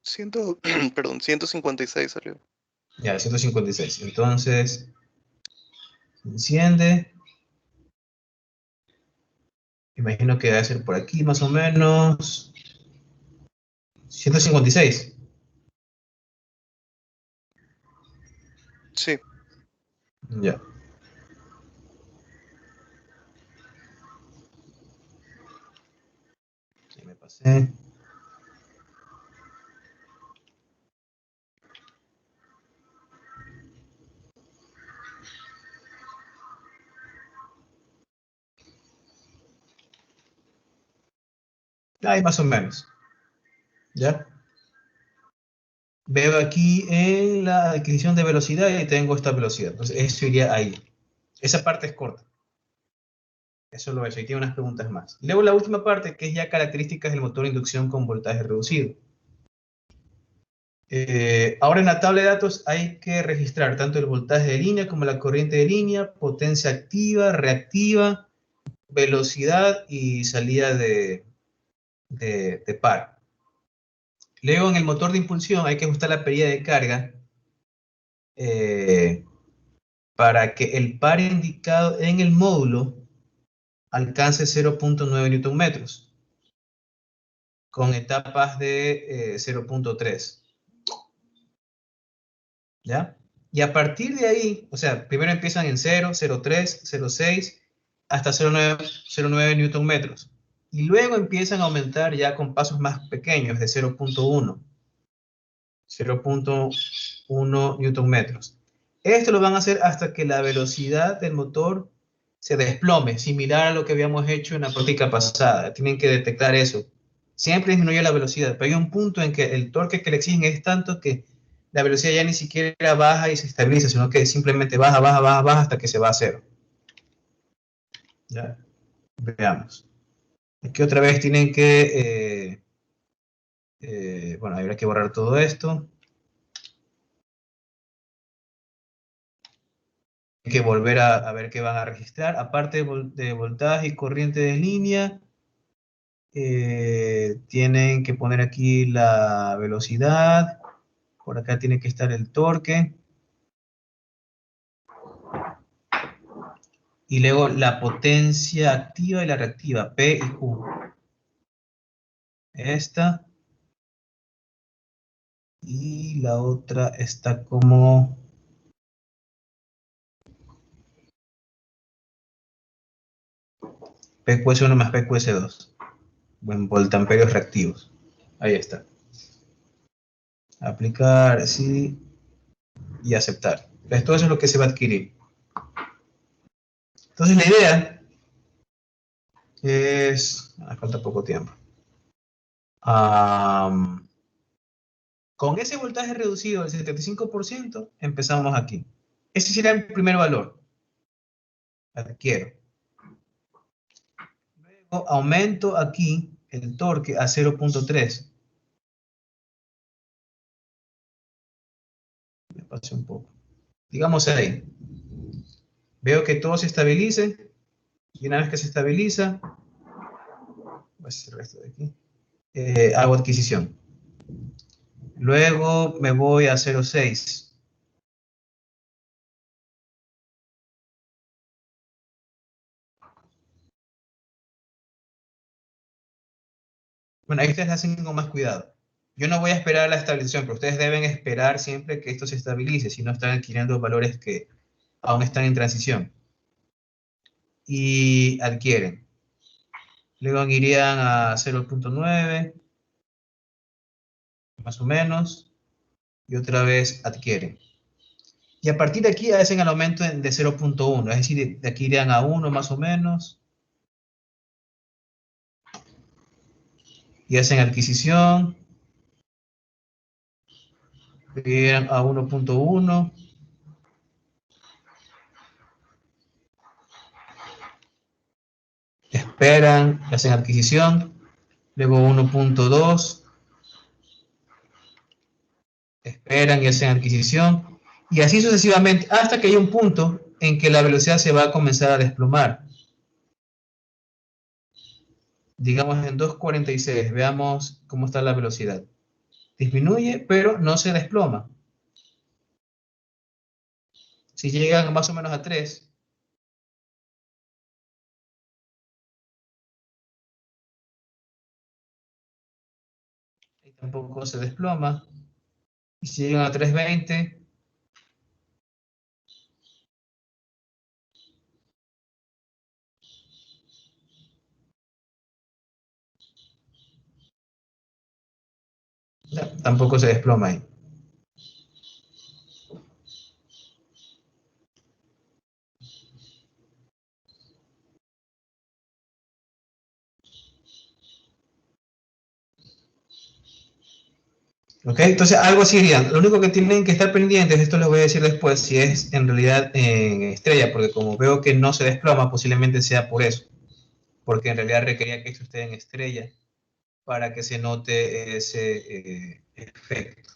E: 156 salió.
A: Ya, 156. Entonces, se enciende. Imagino que debe ser por aquí más o menos. 156.
E: Sí.
A: Ya. Sí, me pasé. Ahí más o menos. ¿Ya? Veo aquí en la adquisición de velocidad y tengo esta velocidad. Entonces, eso iría ahí. Esa parte es corta. Eso lo es. Ahí tiene unas preguntas más. Luego la última parte, que es ya características del motor de inducción con voltaje reducido. Ahora en la tabla de datos hay que registrar tanto el voltaje de línea como la corriente de línea, potencia activa, reactiva, velocidad y salida de par. Luego en el motor de impulsión hay que ajustar la pedida de carga para que el par indicado en el módulo alcance 0.9 Nm con etapas de 0.3. ¿Ya? Y a partir de ahí, o sea, primero empiezan en 0, 0.3, 0.6, hasta 0.9 Nm. Y luego empiezan a aumentar ya con pasos más pequeños, de 0.1. 0.1 Nm. Esto lo van a hacer hasta que la velocidad del motor se desplome, similar a lo que habíamos hecho en la práctica pasada. Tienen que detectar eso. Siempre disminuye la velocidad, pero hay un punto en que el torque que le exigen es tanto que la velocidad ya ni siquiera baja y se estabiliza, sino que simplemente baja, baja, baja, baja hasta que se va a cero. ¿Ya? Veamos. Aquí otra vez tienen que, bueno, habrá que borrar todo esto. Hay que volver a ver qué van a registrar. Aparte de voltaje y corriente de línea, tienen que poner aquí la velocidad. Por acá tiene que estar el torque. Y luego la potencia activa y la reactiva, P y Q. Esta. Y la otra está como... PQS1 más PQS2. En voltamperios reactivos. Ahí está. Aplicar, sí. Y aceptar. Entonces, todo eso es lo que se va a adquirir. Entonces, la idea es... falta poco tiempo. Con ese voltaje reducido del 75%, empezamos aquí. Ese sería el primer valor. Adquiero. Luego aumento aquí el torque a 0.3. Me pasé un poco. Digamos ahí. Veo que todo se estabilice. Y una vez que se estabiliza, voy a hacer esto de aquí. Hago adquisición. Luego me voy a 0.6. Bueno, ahí ustedes hacen con más cuidado. Yo no voy a esperar la estabilización, pero ustedes deben esperar siempre que esto se estabilice, si no están adquiriendo valores que aún están en transición. Y adquieren. Luego irían a 0.9, más o menos, y otra vez adquieren. Y a partir de aquí hacen el aumento de 0.1, es decir, de aquí irían a 1 más o menos, y hacen adquisición, irían a 1.1, esperan, hacen adquisición, luego 1.2, esperan y hacen adquisición, y así sucesivamente, hasta que hay un punto en que la velocidad se va a comenzar a desplomar. Digamos en 2.46, veamos cómo está la velocidad. Disminuye, pero no se desploma. Si llegan más o menos a 3, tampoco se desploma. Y si llegan a 3.20, tampoco se desploma ahí. ¿Ok? Entonces, algo así irían. Lo único que tienen que estar pendientes, esto les voy a decir después, si es en realidad en estrella, porque como veo que no se desploma, posiblemente sea por eso. Porque en realidad requería que esto esté en estrella para que se note ese efecto.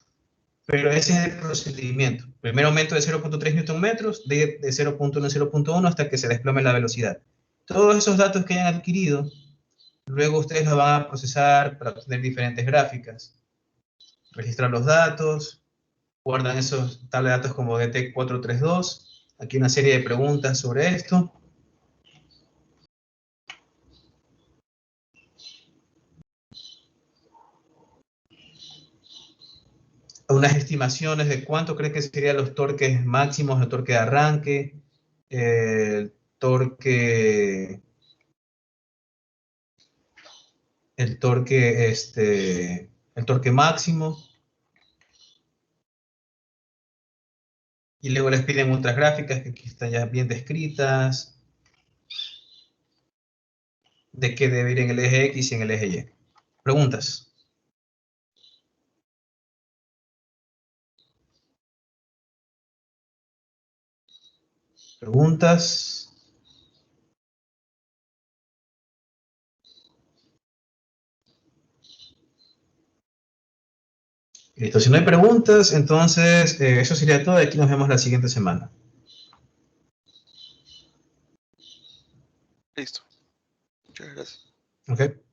A: Pero ese es el procedimiento. Primero aumento de 0.3 Nm, de 0.1 a 0.1 hasta que se desplome la velocidad. Todos esos datos que hayan adquirido, luego ustedes los van a procesar para obtener diferentes gráficas. Registrar los datos, guardan esos tablas de datos como DT432. Aquí una serie de preguntas sobre esto. Unas estimaciones de cuánto creen que serían los torques máximos, el torque de arranque, el torque el torque máximo, y luego les piden otras gráficas que aquí están ya bien descritas, de qué debe ir en el eje X y en el eje Y. ¿Preguntas? ¿Preguntas? Listo, si no hay preguntas, entonces eso sería todo. Aquí nos vemos la siguiente semana.
E: Listo. Muchas gracias.
A: ¿Ok?